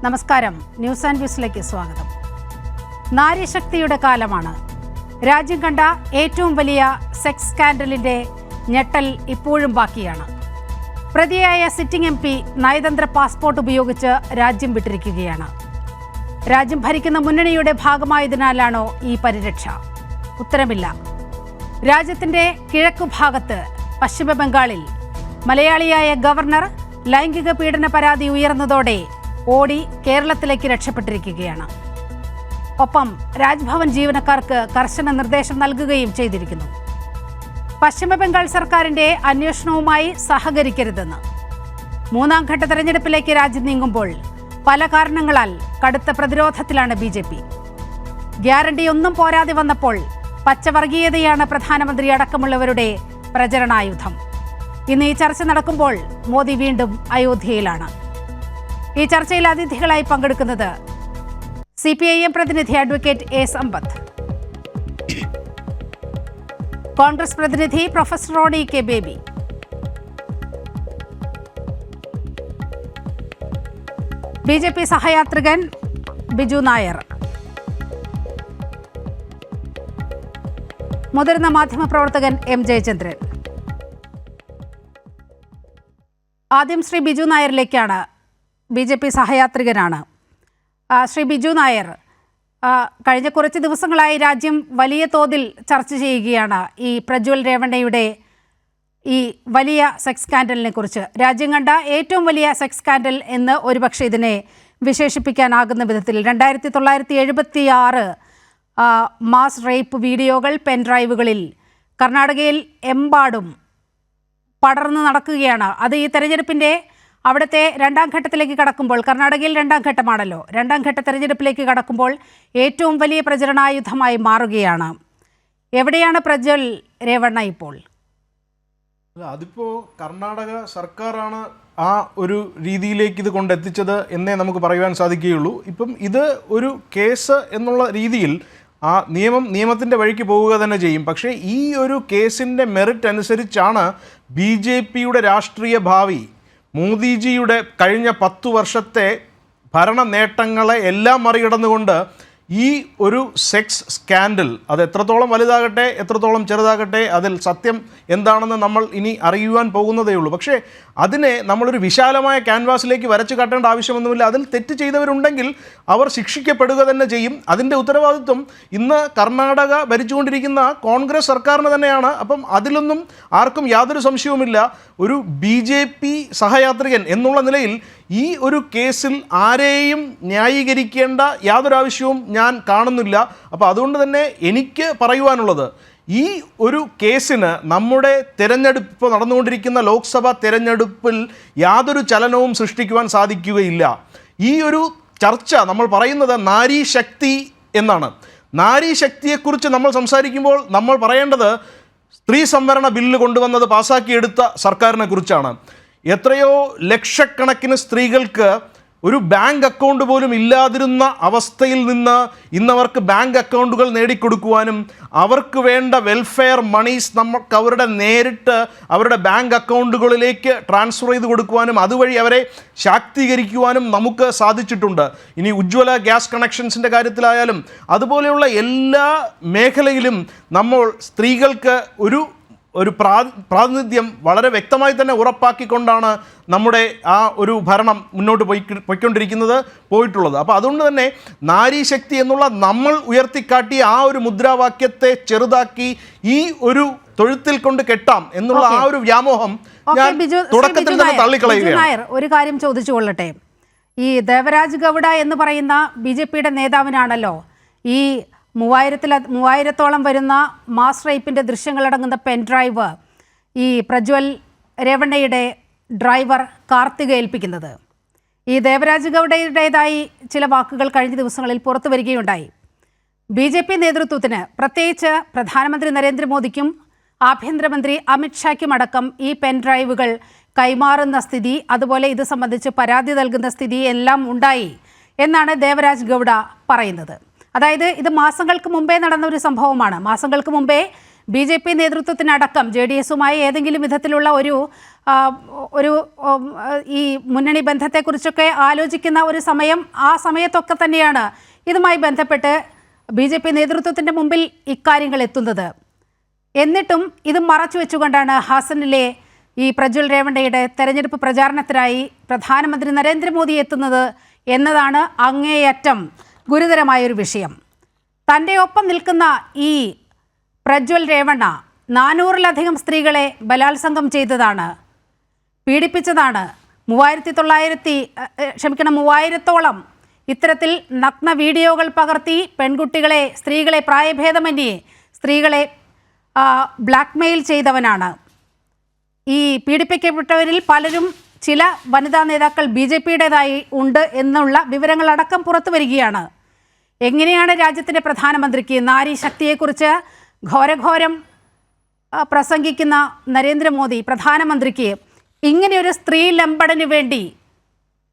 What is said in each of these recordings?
നമസ്കാരം. News and വ്യൂസിലേക്ക് സ്വാഗതം. നാരീശക്തിയുടെ കാലമാണ്. രാജ്യം കണ്ട ഏറ്റവും വലിയ സെക്സ് സ്കാൻഡലിന്റെ ഞെട്ടൽ ഇപ്പോഴും ബാക്കിയാണ്. പ്രതിയായ സിറ്റിംഗ് MP നയതന്ത്ര പാസ്പോർട്ട് ഉപയോഗിച്ച് രാജ്യം വിട്ടിരിക്കുകയാണ്. രാജ്യം ഭരിക്കുന്ന മുന്നണിയുടെ ഭാഗമായതിനാലാണോ ഈ പരിരക്ഷ? ഉത്തരമില്ല. രാജ്യത്തിന്റെ കിഴക്കുഭാഗത്ത് പശ്ചിമ ബംഗാളിൽ മലയാളിയായ ഗവർണർ ലൈംഗിക പീഡന പരാതി ഉയർന്നതോടെ ഓടി കേരളത്തിലേക്ക് രക്ഷപ്പെട്ടിരിക്കുകയാണ്. ഒപ്പം രാജ്ഭവൻ ജീവനക്കാർക്ക് കർശന നിർദ്ദേശം നൽകുകയും ചെയ്തിരിക്കുന്നു. പശ്ചിമ ബംഗാൾ സർക്കാരിന്റെ അന്വേഷണവുമായി സഹകരിക്കരുതെന്ന്. മൂന്നാം ഘട്ട തെരഞ്ഞെടുപ്പിലേക്ക് രാജ്യം നീങ്ങുമ്പോൾ പല കാരണങ്ങളാൽ കടുത്ത പ്രതിരോധത്തിലാണ് BJP. ഗ്യാരണ്ടി ഒന്നും പോരാതെ വന്നപ്പോൾ പച്ചവർഗീയതയാണ് പ്രധാനമന്ത്രി അടക്കമുള്ളവരുടെ പ്രചരണായുധം. ഇന്ന് ഈ ചർച്ച നടക്കുമ്പോൾ മോദി വീണ്ടും അയോധ്യയിലാണ്. ഈ ചർച്ചയിൽ അതിഥികളായി പങ്കെടുക്കുന്നത് CPIM പ്രതിനിധി അഡ്വക്കേറ്റ് A. സമ്പത്ത്, കോൺഗ്രസ് പ്രതിനിധി professor Roni K. Baby, BJP സഹയാത്രികൻ ബിജു നായർ, മുതിർന്ന മാധ്യമപ്രവർത്തകൻ M. ജയചന്ദ്രൻ. ആദ്യം ശ്രീ ബിജു നായരിലേക്കാണ്. BJP സഹയാത്രികനാണ്. ശ്രീ ബിജു നായർ, കഴിഞ്ഞ കുറച്ച് ദിവസങ്ങളായി രാജ്യം വലിയ തോതിൽ ചർച്ച ചെയ്യുകയാണ് ഈ പ്രജ്വൽ രേവണ്ണയുടെ ഈ വലിയ സെക്സ് സ്കാൻഡലിനെ കുറിച്ച്. രാജ്യം കണ്ട ഏറ്റവും വലിയ സെക്സ് സ്കാൻഡൽ എന്ന് ഒരുപക്ഷെ ഇതിനെ വിശേഷിപ്പിക്കാനാകുന്ന വിധത്തിൽ 1976 മാസ് റേപ്പ് വീഡിയോകൾ പെൻഡ്രൈവുകളിൽ കർണാടകയിൽ എമ്പാടും പടർന്നു നടക്കുകയാണ്. അത് ഈ തെരഞ്ഞെടുപ്പിൻ്റെ അവിടുത്തെ രണ്ടാം ഘട്ടത്തിലേക്ക് കടക്കുമ്പോൾ, കർണാടകയിൽ രണ്ടാം ഘട്ടമാണല്ലോ, രണ്ടാം ഘട്ട തെരഞ്ഞെടുപ്പിലേക്ക് കടക്കുമ്പോൾ ഏറ്റവും വലിയ പ്രചരണായുധമായി മാറുകയാണ്. എവിടെയാണ് പ്രജ്വൽ രേവണ്ണ ഇപ്പോൾ? അതിപ്പോൾ കർണാടക സർക്കാരാണ് ആ ഒരു രീതിയിലേക്ക് ഇത് കൊണ്ടെത്തിച്ചത് എന്നേ നമുക്ക് പറയുവാൻ സാധിക്കുകയുള്ളൂ. ഇപ്പം ഇത് ഒരു കേസ് എന്നുള്ള രീതിയിൽ ആ നിയമത്തിൻ്റെ വഴിക്ക് പോവുക തന്നെ ചെയ്യും. പക്ഷേ ഈ ഒരു കേസിൻ്റെ മെറിറ്റ് അനുസരിച്ചാണ് BJPയുടെ രാഷ്ട്രീയ ഭാവി, മോദിജിയുടെ കഴിഞ്ഞ 10 വർഷത്തെ ഭരണ നേട്ടങ്ങളെ എല്ലാം മറികടന്നുകൊണ്ട് ഈ ഒരു സെക്സ് സ്കാൻഡൽ അത് എത്രത്തോളം വലുതാകട്ടെ എത്രത്തോളം ചെറുതാകട്ടെ അതിൽ സത്യം എന്താണെന്ന് നമ്മൾ ഇനി അറിയുവാൻ പോകുന്നതേ ഉള്ളൂ. പക്ഷേ അതിനെ നമ്മളൊരു വിശാലമായ ക്യാൻവാസിലേക്ക് വരച്ചു കാട്ടേണ്ട ആവശ്യമൊന്നുമില്ല. അതിൽ തെറ്റ് ചെയ്തവരുണ്ടെങ്കിൽ അവർ ശിക്ഷിക്കപ്പെടുക തന്നെ ചെയ്യും. അതിൻ്റെ ഉത്തരവാദിത്വം ഇന്ന് കർണാടക ഭരിച്ചുകൊണ്ടിരിക്കുന്ന കോൺഗ്രസ് സർക്കാരിന് തന്നെയാണ്. അപ്പം അതിലൊന്നും ആർക്കും യാതൊരു സംശയവുമില്ല. ഒരു BJP സഹയാത്രികൻ എന്നുള്ള നിലയിൽ ഈ ഒരു കേസിൽ ആരെയും ന്യായീകരിക്കേണ്ട യാതൊരു ആവശ്യവും ഞാൻ കാണുന്നില്ല. അപ്പോൾ അതുകൊണ്ട് തന്നെ എനിക്ക് പറയുവാനുള്ളത്, ഈ ഒരു കേസിന് നമ്മുടെ തിരഞ്ഞെടുപ്പ് നടന്നുകൊണ്ടിരിക്കുന്ന ലോക്സഭാ തിരഞ്ഞെടുപ്പിൽ യാതൊരു ചലനവും സൃഷ്ടിക്കുവാൻ സാധിക്കുകയില്ല. ഈ ഒരു ചർച്ച നമ്മൾ പറയുന്നത് നാരീശക്തി എന്നാണ്. നാരീശക്തിയെക്കുറിച്ച് നമ്മൾ സംസാരിക്കുമ്പോൾ നമ്മൾ പറയേണ്ടത് സ്ത്രീ സംവരണ ബില്ല് കൊണ്ടുവന്നത് പാസ്സാക്കിയെടുത്ത സർക്കാരിനെ കുറിച്ചാണ്. എത്രയോ ലക്ഷക്കണക്കിന് സ്ത്രീകൾക്ക് ഒരു ബാങ്ക് അക്കൗണ്ട് പോലും ഇല്ലാതിരുന്ന അവസ്ഥയിൽ നിന്ന് ഇന്നവർക്ക് ബാങ്ക് അക്കൗണ്ടുകൾ നേടിക്കൊടുക്കുവാനും അവർക്ക് വേണ്ട വെൽഫെയർ മണീസ് നമുക്ക് അവരുടെ നേരിട്ട് അവരുടെ ബാങ്ക് അക്കൗണ്ടുകളിലേക്ക് ട്രാൻസ്ഫർ ചെയ്ത് കൊടുക്കുവാനും അതുവഴി അവരെ ശാക്തീകരിക്കുവാനും നമുക്ക് സാധിച്ചിട്ടുണ്ട്. ഇനി ഉജ്ജ്വല ഗ്യാസ് കണക്ഷൻസിൻ്റെ കാര്യത്തിലായാലും അതുപോലെയുള്ള എല്ലാ മേഖലയിലും നമ്മൾ സ്ത്രീകൾക്ക് ഒരു പ്രാതിനിധ്യം വളരെ വ്യക്തമായി തന്നെ ഉറപ്പാക്കിക്കൊണ്ടാണ് നമ്മുടെ ആ ഒരു ഭരണം മുന്നോട്ട് പോയിട്ടുള്ളത്. അപ്പോൾ അതുകൊണ്ട് തന്നെ നാരീശക്തി എന്നുള്ള നമ്മൾ ഉയർത്തിക്കാട്ടിയ ആ ഒരു മുദ്രാവാക്യത്തെ ചെറുതാക്കി ഈ ഒരു തൊഴുത്തിൽ കൊണ്ട് കെട്ടാം എന്നുള്ള ആ ഒരു വ്യാമോഹം ഞാൻ തുടക്കത്തിൽ തന്നെ തള്ളിക്കളയുകയാണ്. ഒരു കാര്യം ചോദിച്ചു കൊള്ളട്ടെ. ഈ ദേവരാജ് ഗൗഡ എന്ന് പറയുന്ന BJPയുടെ നേതാവിനാണല്ലോ ഈ 3000-ഓളം വരുന്ന മാസ് റേപ്പിൻ്റെ ദൃശ്യങ്ങളടങ്ങുന്ന പെൻഡ്രൈവ് ഈ പ്രജ്വൽ രേവണ്ണയുടെ ഡ്രൈവർ കാർത്തിക ഏൽപ്പിക്കുന്നത്. ഈ ദേവരാജ് ഗൗഡയുടേതായി ചില വാക്കുകൾ കഴിഞ്ഞ ദിവസങ്ങളിൽ പുറത്തു വരികയുണ്ടായി. BJP നേതൃത്വത്തിന്, പ്രത്യേകിച്ച് പ്രധാനമന്ത്രി നരേന്ദ്രമോദിക്കും ആഭ്യന്തരമന്ത്രി അമിത്ഷായ്ക്കും അടക്കം ഈ പെൻഡ്രൈവുകൾ കൈമാറുന്ന സ്ഥിതി, അതുപോലെ ഇത് സംബന്ധിച്ച് പരാതി നൽകുന്ന സ്ഥിതി എല്ലാം ഉണ്ടായി എന്നാണ് ദേവരാജ് ഗൗഡ പറയുന്നത്. അതായത് ഇത് മാസങ്ങൾക്ക് മുമ്പേ നടന്ന ഒരു സംഭവമാണ്. മാസങ്ങൾക്ക് മുമ്പേ BJP നേതൃത്വത്തിനടക്കം JDS-ഉമായി ഏതെങ്കിലും വിധത്തിലുള്ള ഈ മുന്നണി ബന്ധത്തെക്കുറിച്ചൊക്കെ ആലോചിക്കുന്ന ഒരു സമയം, ആ സമയത്തൊക്കെ തന്നെയാണ് ഇതുമായി ബന്ധപ്പെട്ട് BJP നേതൃത്വത്തിൻ്റെ മുമ്പിൽ ഇക്കാര്യങ്ങൾ എത്തുന്നത്. എന്നിട്ടും ഇത് മറച്ചു വെച്ചുകൊണ്ടാണ് ഹാസനിലെ ഈ പ്രജ്വൽ രേവണ്ണയുടെ തെരഞ്ഞെടുപ്പ് പ്രചാരണത്തിനായി പ്രധാനമന്ത്രി നരേന്ദ്രമോദി എത്തുന്നത് എന്നതാണ് അങ്ങേയറ്റം ഗുരുതരമായൊരു വിഷയം. തൻ്റെ ഒപ്പം നിൽക്കുന്ന ഈ പ്രജ്വൽ രേവണ്ണ 400-ലധികം സ്ത്രീകളെ ബലാത്സംഗം ചെയ്തതാണ്, പീഡിപ്പിച്ചതാണ്. 3000-ഓളം ഇത്തരത്തിൽ നഗ്ന വീഡിയോകൾ പകർത്തി പെൺകുട്ടികളെ, സ്ത്രീകളെ, പ്രായഭേദമന്യേ സ്ത്രീകളെ ബ്ലാക്ക്മെയിൽ ചെയ്തവനാണ്. ഈ പീഡിപ്പിക്കപ്പെട്ടവരിൽ പലരും ചില വനിതാ നേതാക്കൾ BJP-യുടേതായി ഉണ്ട് എന്നുള്ള വിവരങ്ങളടക്കം പുറത്തു വരികയാണ്. എങ്ങനെയാണ് രാജ്യത്തിൻ്റെ പ്രധാനമന്ത്രിക്ക് നാരി ശക്തിയെക്കുറിച്ച് ഘോരഘോരം പ്രസംഗിക്കുന്ന നരേന്ദ്രമോദി പ്രധാനമന്ത്രിക്ക് ഇങ്ങനെയൊരു സ്ത്രീ ലംബടന് വേണ്ടി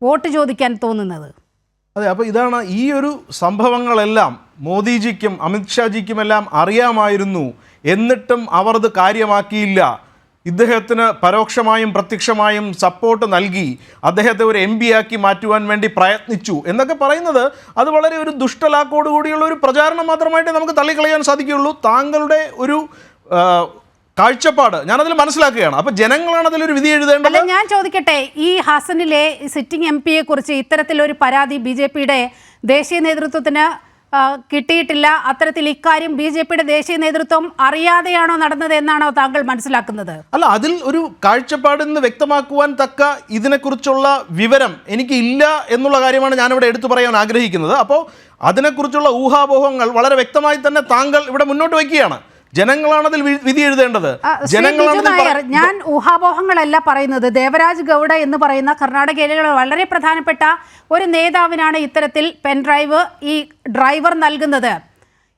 വോട്ട് ചോദിക്കാൻ തോന്നുന്നത്? അതെ, അപ്പോൾ ഇതാണ് ഈ ഒരു സംഭവങ്ങളെല്ലാം മോദിജിക്കും അമിത്ഷാജിക്കുമെല്ലാം അറിയാമായിരുന്നു. എന്നിട്ടും അവർ ഇത് കാര്യമാക്കിയില്ല. ഇദ്ദേഹത്തിന് പരോക്ഷമായും പ്രത്യക്ഷമായും സപ്പോർട്ട് നൽകി, അദ്ദേഹത്തെ ഒരു MP ആക്കി മാറ്റുവാൻ വേണ്ടി പ്രയത്നിച്ചു എന്നൊക്കെ പറയുന്നത് അത് വളരെ ഒരു ദുഷ്ടലാക്കോടുകൂടിയുള്ള ഒരു പ്രചാരണം മാത്രമായിട്ട് നമുക്ക് തള്ളിക്കളയാൻ സാധിക്കുകയുള്ളൂ. താങ്കളുടെ ഒരു കാഴ്ചപ്പാട് ഞാനതിൽ മനസ്സിലാക്കുകയാണ്. അപ്പോൾ ജനങ്ങളാണ് അതിലൊരു വിധി എഴുതേണ്ടത്. ഞാൻ ചോദിക്കട്ടെ, ഈ ഹാസനിലെ സിറ്റിംഗ് MP-യെ കുറിച്ച് ഇത്തരത്തിലൊരു പരാതി BJP-യുടെ ദേശീയ നേതൃത്വത്തിന് കിട്ടിയിട്ടില്ല. അത്തരത്തിൽ ഇക്കാര്യം BJP-യുടെ ദേശീയ നേതൃത്വം അറിയാതെയാണോ നടന്നത് എന്നാണോ താങ്കൾ മനസ്സിലാക്കുന്നത്? അല്ല, അതിൽ ഒരു കാഴ്ചപ്പാടെന്ന് വ്യക്തമാക്കുവാൻ തക്ക ഇതിനെക്കുറിച്ചുള്ള വിവരം എനിക്ക് ഇല്ല എന്നുള്ള കാര്യമാണ് ഞാനിവിടെ എടുത്തു പറയാൻ ആഗ്രഹിക്കുന്നത്. അപ്പോൾ അതിനെക്കുറിച്ചുള്ള ഊഹാപോഹങ്ങൾ വളരെ വ്യക്തമായി തന്നെ താങ്കൾ ഇവിടെ മുന്നോട്ട് വയ്ക്കുകയാണ്. ജനങ്ങളാണ് അതിൽ വിധി എഴുതേണ്ടത്. ഞാൻ ഊഹാപോഹങ്ങളല്ല പറയുന്നത്. ദേവരാജ് ഗൗഡ എന്ന് പറയുന്ന കർണാടകയിലെ വളരെ പ്രധാനപ്പെട്ട ഒരു നേതാവിനാണ് ഇത്തരത്തിൽ പെൻഡ്രൈവ് ഈ ഡ്രൈവർ നൽകുന്നത്.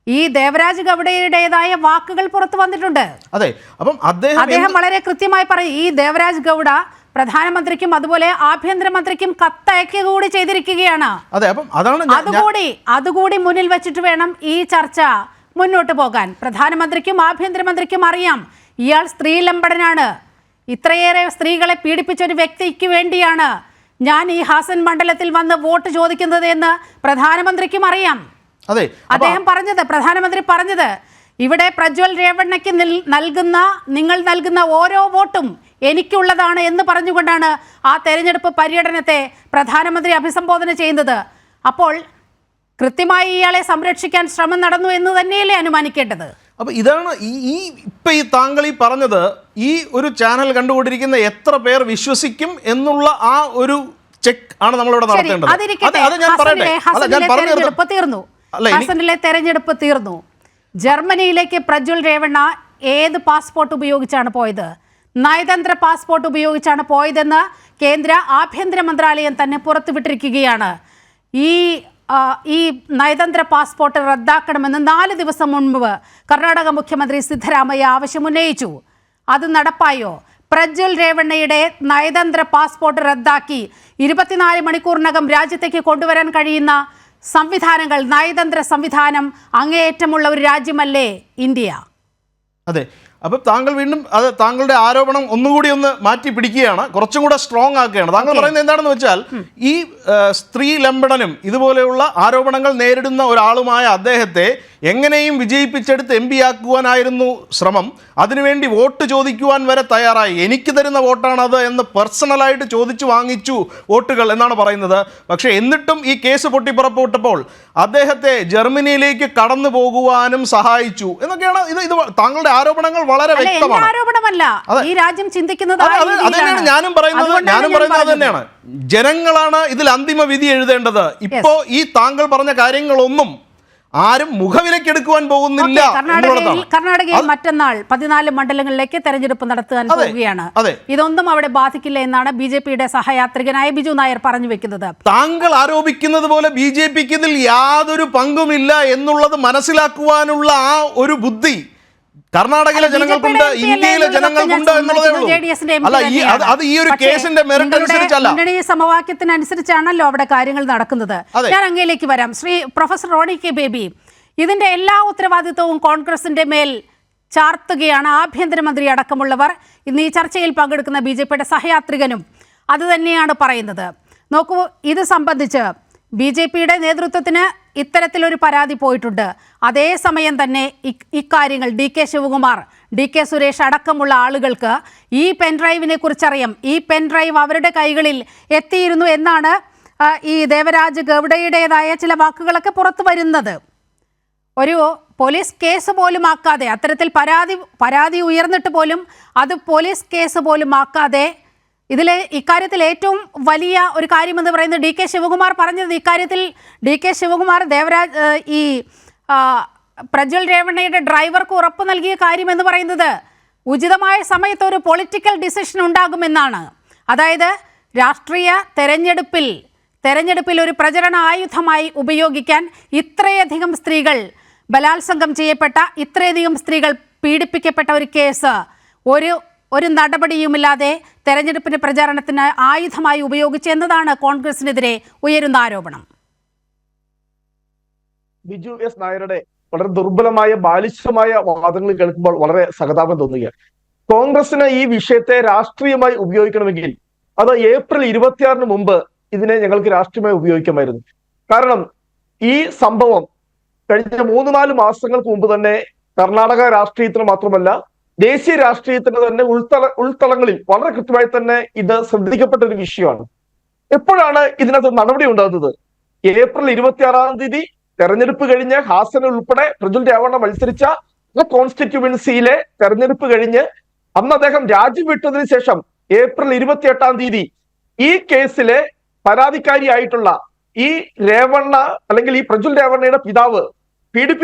ഈ ദേവരാജ് ഗൗഡയുടേതായ വാക്കുകൾ പുറത്തു വന്നിട്ടുണ്ട്. അതെ, അപ്പം അദ്ദേഹം വളരെ കൃത്യമായി പറയും, ഈ ദേവരാജ് ഗൗഡ പ്രധാനമന്ത്രിക്കും അതുപോലെ ആഭ്യന്തരമന്ത്രിക്കും കത്തയക്കുക കൂടി ചെയ്തിരിക്കുകയാണ്. അതെ, അപ്പം അതാണ് അതുകൂടി മുന്നിൽ വെച്ചിട്ട് വേണം ഈ ചർച്ച മുന്നോട്ട് പോകാൻ. പ്രധാനമന്ത്രിക്കും ആഭ്യന്തരമന്ത്രിക്കും അറിയാം ഇയാൾ സ്ത്രീ ലംബടനാണ്, ഇത്രയേറെ സ്ത്രീകളെ പീഡിപ്പിച്ച ഒരു വ്യക്തിക്ക് വേണ്ടിയാണ് ഞാൻ ഈ ഹാസൻ മണ്ഡലത്തിൽ വന്ന് വോട്ട് ചോദിക്കുന്നത് എന്ന് പ്രധാനമന്ത്രിക്കും അറിയാം. പ്രധാനമന്ത്രി പറഞ്ഞത് ഇവിടെ പ്രജ്വൽ രേവണ്ണയ്ക്ക് നിങ്ങൾ നൽകുന്ന ഓരോ വോട്ടും എനിക്കുള്ളതാണ് എന്ന് പറഞ്ഞുകൊണ്ടാണ് ആ തെരഞ്ഞെടുപ്പ് പര്യടനത്തെ പ്രധാനമന്ത്രി അഭിസംബോധന ചെയ്യുന്നത്. അപ്പോൾ കൃത്യമായി ഇയാളെ സംരക്ഷിക്കാൻ ശ്രമം നടന്നു എന്ന് തന്നെയല്ലേ അനുമാനിക്കേണ്ടത്? അപ്പോൾ ഇതാണ് ഇപ്പം ഈ താങ്കൾ ഈ പറഞ്ഞത്, ഈ ഒരു ചാനൽ കണ്ടുകൊണ്ടിരിക്കുന്ന എത്ര പേർ വിശ്വസിക്കും എന്നുള്ള ആ ഒരു ചെക്ക് ആണ് നമ്മളിവിടെ നടത്തേണ്ടത്. തെരഞ്ഞെടുപ്പ് തീർന്നു. ജർമ്മനിയിലേക്ക് പ്രജ്വൽ രേവണ്ണ ഏത് പാസ്പോർട്ട് ഉപയോഗിച്ചാണ് പോയത്? നയതന്ത്ര പാസ്പോർട്ട് ഉപയോഗിച്ചാണ് പോയതെന്ന് കേന്ദ്ര ആഭ്യന്തര മന്ത്രാലയം തന്നെ പുറത്തുവിട്ടിരിക്കുകയാണ്. ഈ നയതന്ത്ര പാസ്പോർട്ട് റദ്ദാക്കണമെന്ന് 4 ദിവസം മുൻപ് കർണാടക മുഖ്യമന്ത്രി സിദ്ധരാമയ്യ ആവശ്യമുന്നയിച്ചു. അത് നടപ്പായോ? പ്രജ്വൽ രേവണ്ണയുടെ നയതന്ത്ര പാസ്പോർട്ട് റദ്ദാക്കി 24 മണിക്കൂറിനകം രാജ്യത്തേക്ക് കൊണ്ടുവരാൻ കഴിയുന്ന സംവിധാനങ്ങൾ, നയതന്ത്ര സംവിധാനം അങ്ങേയറ്റമുള്ള ഒരു രാജ്യമല്ലേ ഇന്ത്യ? അതെ, അപ്പം താങ്കൾ വീണ്ടും അത് താങ്കളുടെ ആരോപണം ഒന്നുകൂടി ഒന്ന് മാറ്റി പിടിക്കുകയാണ്, കുറച്ചും കൂടെ സ്ട്രോങ് ആക്കുകയാണ്. താങ്കൾ പറയുന്നത് എന്താണെന്ന് വെച്ചാൽ ഈ സ്ത്രീ ലംബടനും ഇതുപോലെയുള്ള ആരോപണങ്ങൾ നേരിടുന്ന ഒരാളുമായ അദ്ദേഹത്തെ എങ്ങനെയും വിജയിപ്പിച്ചെടുത്ത് MP ആക്കുവാനായിരുന്നു ശ്രമം. അതിനുവേണ്ടി വോട്ട് ചോദിക്കുവാൻ വരെ തയ്യാറായി. എനിക്ക് തരുന്ന വോട്ടാണത് എന്ന് പേഴ്സണലായിട്ട് ചോദിച്ചു വാങ്ങിച്ചു വോട്ടുകൾ എന്നാണ് പറയുന്നത്. പക്ഷേ എന്നിട്ടും ഈ കേസ് പൊട്ടിപ്പുറപ്പെട്ടപ്പോൾ അദ്ദേഹത്തെ ജർമ്മനിയിലേക്ക് കടന്നു പോകുവാനും സഹായിച്ചു എന്നൊക്കെയാണ് ഇത് താങ്കളുടെ ആരോപണങ്ങൾ വളരെ വ്യക്തമാണ്. ഈ രാജ്യം ചിന്തിക്കുന്നത് അതന്നെയാണ് ഞാനും പറയുന്നത് അത് തന്നെയാണ്. ജനങ്ങളാണ് ഇതിൽ അന്തിമ വിധി എഴുതേണ്ടത്. ഇപ്പോ ഈ താങ്കൾ പറഞ്ഞ കാര്യങ്ങളൊന്നും ആരും മുഖവിലക്കെടുക്കുവാൻ പോകുന്നില്ല. കർണാടകയിൽ മറ്റന്നാൾ 14 മണ്ഡലങ്ങളിലേക്ക് തെരഞ്ഞെടുപ്പ് നടത്താൻ പോവുകയാണ്. ഇതൊന്നും അവിടെ ബാധിക്കില്ല എന്നാണ് BJP-യുടെ സഹയാത്രികനായ ബിജു നായർ പറഞ്ഞു വെക്കുന്നത്. താങ്കൾ ആരോപിക്കുന്നത് പോലെ BJP-ക്ക് ഇതിൽ യാതൊരു പങ്കുമില്ല എന്നുള്ളത് മനസ്സിലാക്കുവാനുള്ള ആ ഒരു ബുദ്ധി കർണാടകയിലെ ജനങ്ങൾക്കുണ്ട്, ഇന്ത്യയിലെ ജനങ്ങൾക്കുണ്ട് എന്നുള്ളതേ ഉള്ളൂ. അല്ല, അത് ഈ ഒരു കേസിന്റെ മെറിറ്റ് അനുസരിച്ചല്ല, മുന്നണി സമവാക്യത്തിനനുസരിച്ചാണല്ലോ അവിടെ കാര്യങ്ങൾ നടക്കുന്നത്. ഞാൻ അങ്ങയിലേക്ക് വരാം. പ്രൊഫസർ റോണി കെ ബേബി, ഇതിന്റെ എല്ലാ ഉത്തരവാദിത്വവും കോൺഗ്രസിന്റെ മേൽ ചാർത്തുകയാണ് ആഭ്യന്തരമന്ത്രി അടക്കമുള്ളവർ. ഇന്ന് ഈ ചർച്ചയിൽ പങ്കെടുക്കുന്ന BJPയുടെ സഹയാത്രികനും അതുതന്നെയാണ് പറയുന്നത്. നോക്കൂ, ഇത് സംബന്ധിച്ച് BJPയുടെ നേതൃത്വത്തിന് ഇത്തരത്തിലൊരു പരാതി പോയിട്ടുണ്ട്. അതേസമയം തന്നെ ഇക്കാര്യങ്ങൾ DK ശിവകുമാർ, DK സുരേഷ് അടക്കമുള്ള ആളുകൾക്ക് ഈ പെൻഡ്രൈവിനെ കുറിച്ചറിയാം. ഈ പെൻഡ്രൈവ് അവരുടെ കൈകളിൽ എത്തിയിരുന്നു എന്നാണ് ഈ ദേവരാജ് ഗൗഡയുടേതായ ചില വാക്കുകളൊക്കെ പുറത്തു വരുന്നത്. ഒരു പോലീസ് കേസ് പോലും ആക്കാതെ, അത്തരത്തിൽ പരാതി ഉയർന്നിട്ട് പോലും അത് പോലീസ് കേസ് പോലും ആക്കാതെ, ഇക്കാര്യത്തിൽ ഏറ്റവും വലിയ ഒരു കാര്യമെന്ന് പറയുന്നത് DK ശിവകുമാർ പറഞ്ഞത്, ഇക്കാര്യത്തിൽ DK ശിവകുമാർ ഈ പ്രജ്വൽ രേവണ്ണയുടെ ഡ്രൈവർക്ക് ഉറപ്പ് നൽകിയ കാര്യമെന്ന് പറയുന്നത് ഉചിതമായ സമയത്ത് ഒരു പൊളിറ്റിക്കൽ ഡിസിഷൻ ഉണ്ടാകുമെന്നാണ്. അതായത് രാഷ്ട്രീയ തെരഞ്ഞെടുപ്പിൽ ഒരു പ്രചരണ ആയുധമായി ഉപയോഗിക്കാൻ ഇത്രയധികം സ്ത്രീകൾ ബലാത്സംഗം ചെയ്യപ്പെട്ട, ഇത്രയധികം സ്ത്രീകൾ പീഡിപ്പിക്കപ്പെട്ട ഒരു കേസ് ഒരു നടപടിയുമില്ലാതെ തെരഞ്ഞെടുപ്പിന്റെ പ്രചാരണത്തിന് ആയുധമായി ഉപയോഗിച്ചെന്നതാണ് കോൺഗ്രസിനെതിരെ ഉയരുന്ന ആരോപണം. ബിജു എസ് നായരുടെ വളരെ ദുർബലമായ ബാലിശമായ വാദങ്ങൾ കേൾക്കുമ്പോൾ വളരെ സഹതാപം തോന്നുകയാണ്. കോൺഗ്രസിന് ഈ വിഷയത്തെ രാഷ്ട്രീയമായി ഉപയോഗിക്കണമെങ്കിൽ അത് ഏപ്രിൽ 26 മുമ്പ് ഇതിനെ ഞങ്ങൾക്ക് രാഷ്ട്രീയമായി ഉപയോഗിക്കാമായിരുന്നു. കാരണം ഈ സംഭവം കഴിഞ്ഞ 3-4 മാസങ്ങൾക്ക് മുമ്പ് തന്നെ കർണാടക രാഷ്ട്രീയത്തിന് മാത്രമല്ല ദേശീയ രാഷ്ട്രീയത്തിന് തന്നെ ഉൾത്തളങ്ങളിൽ വളരെ കൃത്യമായി തന്നെ ഇത് ശ്രദ്ധിക്കപ്പെട്ട ഒരു വിഷയമാണ്. എപ്പോഴാണ് ഇതിനകത്ത് നടപടി ഉണ്ടാകുന്നത്? ഏപ്രിൽ 26 തെരഞ്ഞെടുപ്പ് കഴിഞ്ഞ് ഹാസൻ ഉൾപ്പെടെ പ്രജ്വൽ രേവണ്ണ മത്സരിച്ച കോൺസ്റ്റിറ്റ്യുവൻസിയിലെ തെരഞ്ഞെടുപ്പ് കഴിഞ്ഞ് അന്ന് അദ്ദേഹം രാജിവിട്ടതിന് ശേഷം ഏപ്രിൽ 28 ഈ കേസിലെ പരാതിക്കാരിയായിട്ടുള്ള ഈ രേവണ്ണ അല്ലെങ്കിൽ ഈ പ്രജ്വൽ രേവണ്ണയുടെ പിതാവ്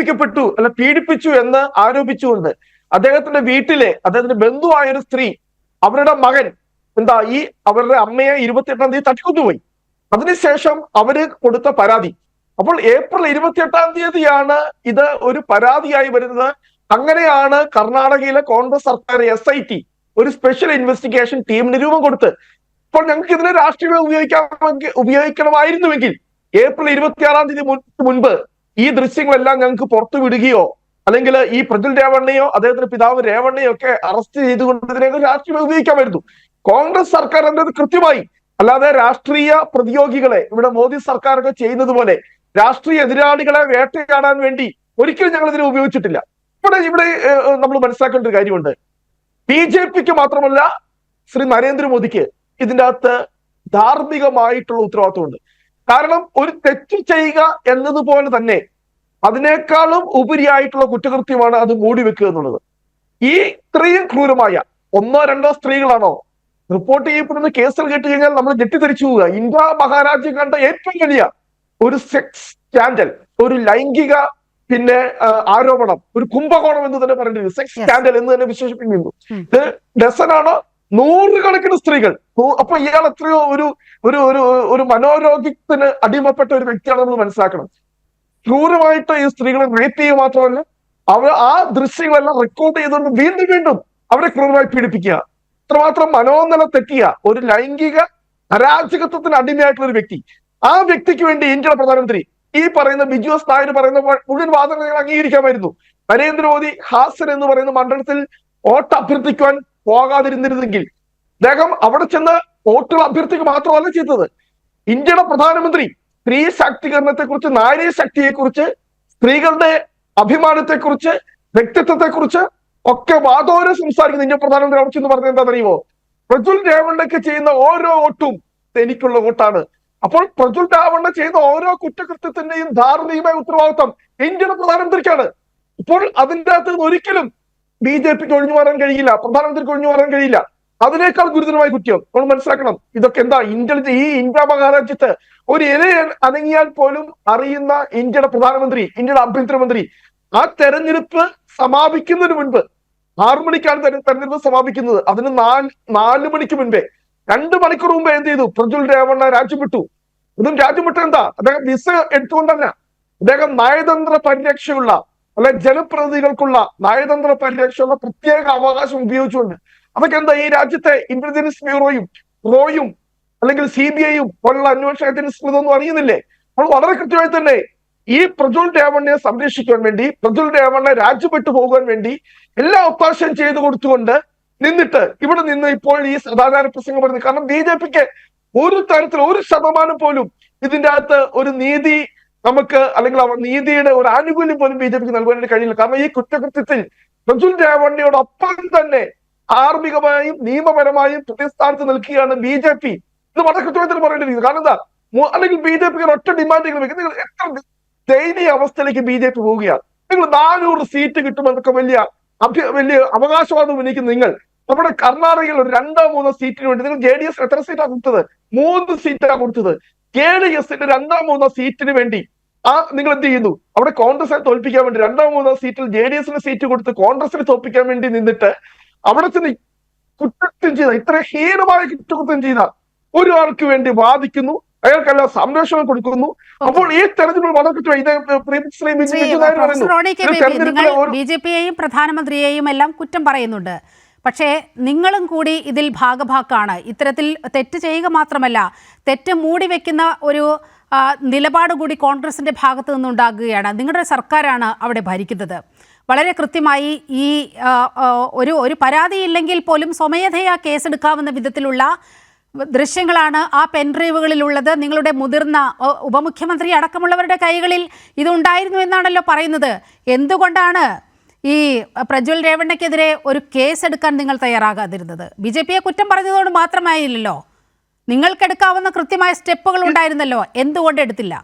പീഡിപ്പിച്ചു എന്ന് ആരോപിച്ചുകൊണ്ട് അദ്ദേഹത്തിന്റെ വീട്ടിലെ അദ്ദേഹത്തിന്റെ ബന്ധുവായ ഒരു സ്ത്രീ, അവരുടെ മകൻ അവരുടെ അമ്മയെ 28 തട്ടിക്കൊണ്ടുപോയി. അതിനുശേഷം അവര് കൊടുത്ത പരാതി. അപ്പോൾ ഏപ്രിൽ 28 ഇത് ഒരു പരാതിയായി വരുന്നത്. അങ്ങനെയാണ് കർണാടകയിലെ കോൺഗ്രസ് സർക്കാർ SIT ഒരു സ്പെഷ്യൽ ഇൻവെസ്റ്റിഗേഷൻ ടീമിന് രൂപം കൊടുത്ത്. ഇപ്പോൾ ഞങ്ങൾക്ക് ഇതിനെ രാഷ്ട്രീയമായി ഉപയോഗിക്കണമായിരുന്നുവെങ്കിൽ ഏപ്രിൽ 26 മുൻപ് ഈ ദൃശ്യങ്ങളെല്ലാം ഞങ്ങൾക്ക് പുറത്തു വിടുകയോ അല്ലെങ്കിൽ ഈ പ്രജ്വൽ രേവണ്ണയോ അദ്ദേഹത്തിന്റെ പിതാവ് രേവണ്ണയോ ഒക്കെ അറസ്റ്റ് ചെയ്തുകൊണ്ട് ഇതിനെ രാഷ്ട്രീയമായി ഉപയോഗിക്കാമായിരുന്നു. കോൺഗ്രസ് സർക്കാർ എന്നത് കൃത്യമായി, അല്ലാതെ രാഷ്ട്രീയ പ്രതിയോഗികളെ ഇവിടെ മോദി സർക്കാരൊക്കെ ചെയ്യുന്നത് പോലെ രാഷ്ട്രീയ എതിരാളികളെ വേട്ടയാടാൻ വേണ്ടി ഒരിക്കലും ഞങ്ങൾ ഇതിനെ ഉപയോഗിച്ചിട്ടില്ല. ഇവിടെ നമ്മൾ മനസ്സിലാക്കേണ്ട ഒരു കാര്യമുണ്ട്. BJPക്ക് മാത്രമല്ല ശ്രീ നരേന്ദ്രമോദിക്ക് ഇതിൻ്റെ അകത്ത് ധാർമ്മികമായിട്ടുള്ള ഉത്തരവാദിത്വമുണ്ട്. കാരണം ഒരു തെറ്റ് ചെയ്യുക എന്നതുപോലെ തന്നെ അതിനേക്കാളും ഉപരിയായിട്ടുള്ള കുറ്റകൃത്യമാണ് അത് മൂടി വെക്കുക എന്നുള്ളത്. ഈ ഇത്രയും ക്രൂരമായ 1-2 സ്ത്രീകളാണോ റിപ്പോർട്ട് ചെയ്യപ്പെടുന്ന കേസുകൾ കേട്ട് കഴിഞ്ഞാൽ നമ്മൾ ഞെട്ടിത്തെറിച്ചു പോവുക. ഇന്ത്യ മഹാരാജ്യം കണ്ട ഏറ്റവും വലിയ ഒരു സെക്സ് സ്കാൻഡൽ, ഒരു ലൈംഗിക ആരോപണം, ഒരു കുംഭകോണം എന്ന് തന്നെ പറയേണ്ടി സെക്സ് സ്കാൻഡൽ എന്ന് തന്നെ വിശേഷിപ്പിക്കുന്നു. ഇത് ഡസനാണോ 100 കണക്കിന് സ്ത്രീകൾ. അപ്പൊ ഇയാൾ എത്രയോ ഒരു മനോരോഗത്തിന് അടിമപ്പെട്ട ഒരു വ്യക്തിയാണ് നമ്മൾ മനസ്സിലാക്കണം. ക്രൂരമായിട്ട് ഈ സ്ത്രീകളെ റേപ്പ് ചെയ്യുക മാത്രമല്ല ആ ദൃശ്യങ്ങളെല്ലാം റെക്കോർഡ് ചെയ്തുകൊണ്ട് വീണ്ടും അവരെ ക്രൂരമായി പീഡിപ്പിക്കുക. അത്രമാത്രം മനോനില തെറ്റിയ ഒരു ലൈംഗിക അരാജകത്വത്തിന് അടിമയായിട്ടുള്ള ഒരു വ്യക്തി. ആ വ്യക്തിക്ക് വേണ്ടി ഇന്ത്യയുടെ പ്രധാനമന്ത്രി ഈ പറയുന്ന ബിജു എസ് നായർ പറയുന്ന മുഴുവൻ വാദങ്ങൾ അംഗീകരിക്കാമായിരുന്നു. നരേന്ദ്രമോദി ഹാസൻ എന്ന് പറയുന്ന മണ്ഡലത്തിൽ വോട്ട് അഭ്യർത്ഥിക്കുവാൻ പോകാതിരുന്നിരുന്നെങ്കിൽ അദ്ദേഹം അവിടെ ചെന്ന് വോട്ടുകൾ അഭ്യർത്ഥിക്കുക മാത്രമല്ല ചെയ്തത്. ഇന്ത്യയുടെ പ്രധാനമന്ത്രി സ്ത്രീ ശാക്തീകരണത്തെക്കുറിച്ച്, നാരീ ശക്തിയെക്കുറിച്ച്, സ്ത്രീകളുടെ അഭിമാനത്തെക്കുറിച്ച്, വ്യക്തിത്വത്തെക്കുറിച്ച് ഒക്കെ വാദോരെ സംസാരിക്കുന്ന ഇന്ത്യൻ പ്രധാനമന്ത്രി അവിടെ ചെന്ന് പറഞ്ഞത് എന്താണെന്നറിയുമോ? പ്രജ്വൽ രേവണ്ണയ്ക്ക് ചെയ്യുന്ന ഓരോ വോട്ടും എനിക്കുള്ള വോട്ടാണ്. അപ്പോൾ പ്രജ്വൽ രേവണ്ണ ചെയ്യുന്ന ഓരോ കുറ്റകൃത്യത്തിന്റെയും ധാർമ്മികമായ ഉത്തരവാദിത്വം ഇന്ത്യയുടെ പ്രധാനമന്ത്രിക്കാണ്. ഇപ്പോൾ അതിൻ്റെ അകത്ത് ഒരിക്കലും BJPക്ക് ഒഴിഞ്ഞു മാറാൻ കഴിയില്ല, പ്രധാനമന്ത്രിക്ക് ഒഴിഞ്ഞു മാറാൻ കഴിയില്ല. അതിനേക്കാൾ ഗുരുതരമായ കുറ്റം നമ്മൾ മനസ്സിലാക്കണം. ഇതൊക്കെ എന്താ ഇന്ത്യ മഹാരാജ്യത്ത് ഒരു ഇല അനങ്ങിയാൽ പോലും അറിയുന്ന ഇന്ത്യയുടെ പ്രധാനമന്ത്രി, ഇന്ത്യയുടെ ആഭ്യന്തരമന്ത്രി ആ തെരഞ്ഞെടുപ്പ് സമാപിക്കുന്നതിന് മുൻപ് 6 മണിക്കാണ് തെരഞ്ഞെടുപ്പ് സമാപിക്കുന്നത്. അതിന് 4 മണിക്ക് മുൻപേ 2 മണിക്കൂർ മുമ്പേ എന്ത് ചെയ്തു? പ്രജ്വൽ രേവണ്ണ രാജ്യം വിട്ടു. ഇതും രാജ്യം വിട്ട എന്താ? അദ്ദേഹം വിസ എടുത്തുകൊണ്ടല്ല, അദ്ദേഹം നയതന്ത്ര പരിരക്ഷയുള്ള ജനപ്രതിനിധികൾക്കുള്ള നയതന്ത്ര പരിരക്ഷയുള്ള പ്രത്യേക അവകാശം ഉപയോഗിച്ചുകൊണ്ട്. അതൊക്കെ എന്താ? ഈ രാജ്യത്തെ ഇന്റലിജൻസ് ബ്യൂറോയും റോയും അല്ലെങ്കിൽ CBI പോലുള്ള അന്വേഷണ ഏജൻസികൾ ഇതൊന്നും അറിയുന്നില്ലേ? അപ്പോൾ വളരെ കൃത്യമായി തന്നെ ഈ പ്രജ്വൽ രേവണ്ണയെ സംരക്ഷിക്കാൻ വേണ്ടി, പ്രജ്വൽ രേവണ്ണ രാജ്യം വിട്ടു പോകാൻ വേണ്ടി എല്ലാ ഒത്താശയും ചെയ്തു കൊടുത്തുകൊണ്ട് നിന്നിട്ട് ഇവിടെ നിന്ന് ഇപ്പോൾ ഈ സദാചാര പ്രസംഗം പറയുന്നത്. കാരണം BJPക്ക് ഒരു തരത്തിൽ 1% പോലും ഇതിന്റെ അകത്ത് ഒരു നീതി നമുക്ക്, അല്ലെങ്കിൽ നീതിയുടെ ഒരു ആനുകൂല്യം പോലും BJPക്ക് നൽകാനായിട്ട് കഴിയില്ല. കാരണം ഈ കുറ്റകൃത്യത്തിൽ പ്രജ്വൽ രേവണ്ണയോടൊപ്പം തന്നെ ധാർമ്മികമായും നിയമപരമായും പ്രതിസ്ഥാനത്ത് നിൽക്കുകയാണ് BJP. ഇത് വളരെ കൃത്യമായി പറയേണ്ടിയിരിക്കുന്നു. കാരണം എന്താ, അല്ലെങ്കിൽ BJPക്ക് ഒറ്റ ഡിമാൻഡുകൾ വെക്കും. നിങ്ങൾ എത്ര ദയനീയ അവസ്ഥയിലേക്ക് BJP പോവുകയാണ്. നിങ്ങൾ 400 സീറ്റ് കിട്ടുമെന്നൊക്കെ വലിയ അവകാശവാദം ഉന്നയിക്കുന്ന നിങ്ങൾ നമ്മുടെ കർണാടകയിൽ ഒരു 2-3 സീറ്റിന് വേണ്ടി നിങ്ങൾ JDS എത്ര സീറ്റാണ് കൊടുത്തത്? 3 സീറ്റാണ് കൊടുത്തത്. JDSന്റെ 2-3 സീറ്റിന് വേണ്ടി നിങ്ങൾ എന്ത് ചെയ്യുന്നു? അവിടെ കോൺഗ്രസിനെ തോൽപ്പിക്കാൻ വേണ്ടി 2-3 സീറ്റിൽ JDSന് സീറ്റ് കൊടുത്ത് കോൺഗ്രസിനെ തോൽപ്പിക്കാൻ വേണ്ടി നിന്നിട്ട് അവിടെ ചെന്ന് കുറ്റകൃത്യം ചെയ്ത, ഇത്ര ഹീനമായ കുറ്റകൃത്യം ചെയ്ത ഒരാൾക്ക് വേണ്ടി വാദിക്കുന്നു, അയാൾക്കെല്ലാം സംരക്ഷണം കൊടുക്കുന്നു. അപ്പോൾ ഈ തെരഞ്ഞെടുപ്പ് വളരെ BJPയെയും പ്രധാനമന്ത്രിയെയും എല്ലാം കുറ്റം പറയുന്നുണ്ട്. പക്ഷേ നിങ്ങളും കൂടി ഇതിൽ ഭാഗഭാക്കാണ്. ഇത്തരത്തിൽ തെറ്റ് ചെയ്യുക മാത്രമല്ല, തെറ്റ് മൂടി വെക്കുന്ന ഒരു നിലപാട് കൂടി കോൺഗ്രസിന്റെ ഭാഗത്തു നിന്നുണ്ടാകുകയാണ്. നിങ്ങളുടെ സർക്കാരാണ് അവിടെ ഭരിക്കുന്നത്. വളരെ കൃത്യമായി ഈ ഒരു പരാതിയില്ലെങ്കിൽ പോലും സ്വമേധയാ കേസെടുക്കാവുന്ന വിധത്തിലുള്ള ദൃശ്യങ്ങളാണ് ആ പെൻഡ്രൈവുകളിലുള്ളത്. നിങ്ങളുടെ മുതിർന്ന ഉപമുഖ്യമന്ത്രി അടക്കമുള്ളവരുടെ കൈകളിൽ ഇതുണ്ടായിരുന്നു എന്നാണല്ലോ പറയുന്നത്. എന്തുകൊണ്ടാണ് ഈ പ്രജ്വൽ രേവണ്ണയ്ക്കെതിരെ ഒരു കേസെടുക്കാൻ നിങ്ങൾ തയ്യാറാകാതിരുന്നത്? BJPയെ കുറ്റം പറഞ്ഞതുകൊണ്ട് മാത്രമായില്ലല്ലോ, നിങ്ങൾക്കെടുക്കാവുന്ന കൃത്യമായ സ്റ്റെപ്പുകൾ ഉണ്ടായിരുന്നല്ലോ. എന്തുകൊണ്ട് എടുത്തില്ല?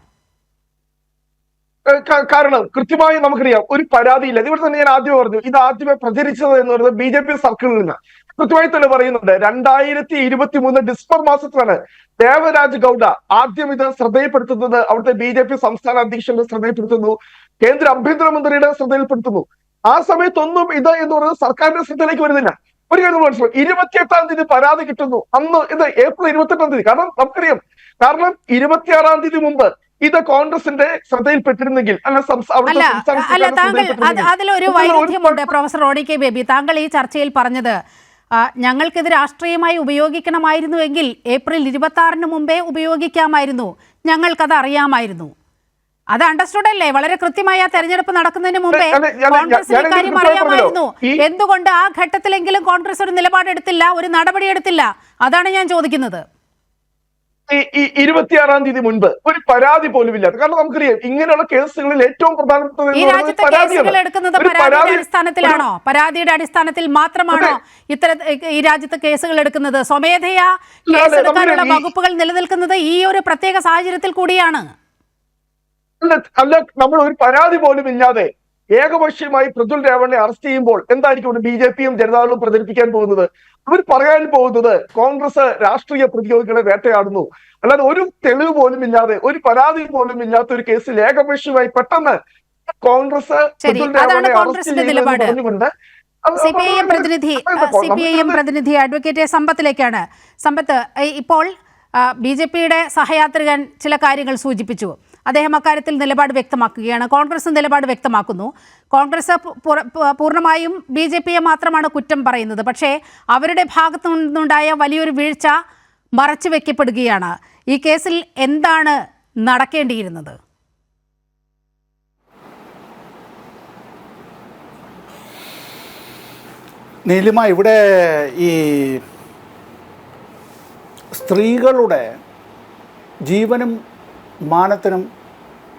കാരണം കൃത്യമായി നമുക്കറിയാം, ഒരു പരാതിയില്ല. ഇവിടെ തന്നെ ഞാൻ ആദ്യം പറഞ്ഞു, ഇത് ആദ്യമേ പ്രചരിച്ചത് എന്ന് പറയുന്നത് BJP സർക്കിളിൽ നിന്ന്. കൃത്യമായി തന്നെ പറയുന്നുണ്ട്, 2023 ഡിസംബർ മാസത്തിലാണ് ദേവരാജ് ഗൌഡ ആദ്യം ഇത് ശ്രദ്ധയിൽപ്പെടുത്തുന്നത്. അവിടുത്തെ BJP സംസ്ഥാന അധ്യക്ഷന്റെ ശ്രദ്ധയിൽപ്പെടുത്തുന്നു, കേന്ദ്ര ആഭ്യന്തരമന്ത്രിയുടെ ശ്രദ്ധയിൽപ്പെടുത്തുന്നു. ആ സമയത്തൊന്നും ഇത് എന്ന് പറയുന്നത് സർക്കാരിന്റെ ശ്രദ്ധയിലേക്ക് വരുന്നില്ല. ഒരു കാര്യം മനസ്സിലാവും, 28-ാം തീയതി പരാതി കിട്ടുന്നു. അന്ന് ഇത് ഏപ്രിൽ 28-ാം തീയതി. കാരണം നമുക്കറിയാം, കാരണം 26-ാം തീയതി മുമ്പ് ഇത് കോൺഗ്രസിന്റെ ശ്രദ്ധയിൽപ്പെട്ടിരുന്നെങ്കിൽ അതിലൊരു വൈരുദ്ധ്യമുണ്ട്. പ്രൊഫസർ റോണി കെ ബേബി, താങ്കൾ ഈ ചർച്ചയിൽ പറഞ്ഞത് ഞങ്ങൾക്കിത് രാഷ്ട്രീയമായി ഉപയോഗിക്കണമായിരുന്നുവെങ്കിൽ ഏപ്രിൽ 26-ന് മുമ്പേ ഉപയോഗിക്കാമായിരുന്നു, ഞങ്ങൾക്കത് അറിയാമായിരുന്നു. അത് അണ്ടർസ്റ്റുഡ് അല്ലേ? വളരെ കൃത്യമായി ആ തെരഞ്ഞെടുപ്പ് നടക്കുന്നതിന് മുമ്പേ കോൺഗ്രസിന് ഇക്കാര്യം അറിയാമായിരുന്നു. എന്തുകൊണ്ട് ആ ഘട്ടത്തിലെങ്കിലും കോൺഗ്രസ് ഒരു നിലപാടെടുത്തില്ല, ഒരു നടപടി എടുത്തില്ല? അതാണ് ഞാൻ ചോദിക്കുന്നത്. 26-ാം തീയതി മുൻപ് ഒരു പരാതി പോലും ഇല്ലാത്ത, കാരണം നമുക്കറിയാം ഇങ്ങനെയുള്ള കേസുകളിൽ ഏറ്റവും പ്രധാനപ്പെട്ടത് കേസുകൾ എടുക്കുന്നത് പരാതിയുടെ അടിസ്ഥാനത്തിലാണോ? പരാതിയുടെ അടിസ്ഥാനത്തിൽ മാത്രമാണോ ഈ രാജ്യത്ത് കേസുകൾ എടുക്കുന്നത്? സ്വമേധയാ കേസെടുക്കാനുള്ള വകുപ്പുകൾ നിലനിൽക്കുന്നത് ഈ ഒരു പ്രത്യേക സാഹചര്യത്തിൽ കൂടിയാണ്. അല്ല, നമ്മൾ ഒരു പരാതി പോലും ഇല്ലാതെ ഏകപക്ഷീയമായി പ്രജ്വൽ രേവണ്ണയെ അറസ്റ്റ് ചെയ്യുമ്പോൾ എന്തായിരിക്കും ഇവിടെ BJPയും ജനതാദളും പ്രചരിപ്പിക്കാൻ പോകുന്നത്? അവർ പറയാൻ പോകുന്നത് കോൺഗ്രസ് രാഷ്ട്രീയ പ്രതിയോഗികളെ വേട്ടയാടുന്നു. അല്ലാതെ ഒരു തെളിവ് പോലും ഇല്ലാതെ, ഒരു പരാതി പോലും ഇല്ലാത്ത ഒരു കേസിൽ ഏകപക്ഷീയമായി പെട്ടെന്ന് കോൺഗ്രസ് പറഞ്ഞുകൊണ്ട് CPIM പ്രതിനിധി അഡ്വക്കേറ്റ് സമ്പത്തിലേക്കാണ്. സമ്പത്ത്, ഇപ്പോൾ BJPയുടെ സഹയാത്രികൻ ചില കാര്യങ്ങൾ സൂചിപ്പിച്ചു. അദ്ദേഹം അക്കാര്യത്തിൽ നിലപാട് വ്യക്തമാക്കുകയാണ്. കോൺഗ്രസ് നിലപാട് വ്യക്തമാക്കുന്നു. കോൺഗ്രസ് പൂർണ്ണമായും BJPയെ മാത്രമാണ് കുറ്റം പറയുന്നത്. പക്ഷേ അവരുടെ ഭാഗത്തു നിന്നുണ്ടായ വലിയൊരു വീഴ്ച മറച്ചു വെക്കപ്പെടുകയാണ്. ഈ കേസിൽ എന്താണ് നടക്കേണ്ടിയിരുന്നത്? നീലിമ, ഇവിടെ ഈ സ്ത്രീകളുടെ ജീവനും മാനത്തിനും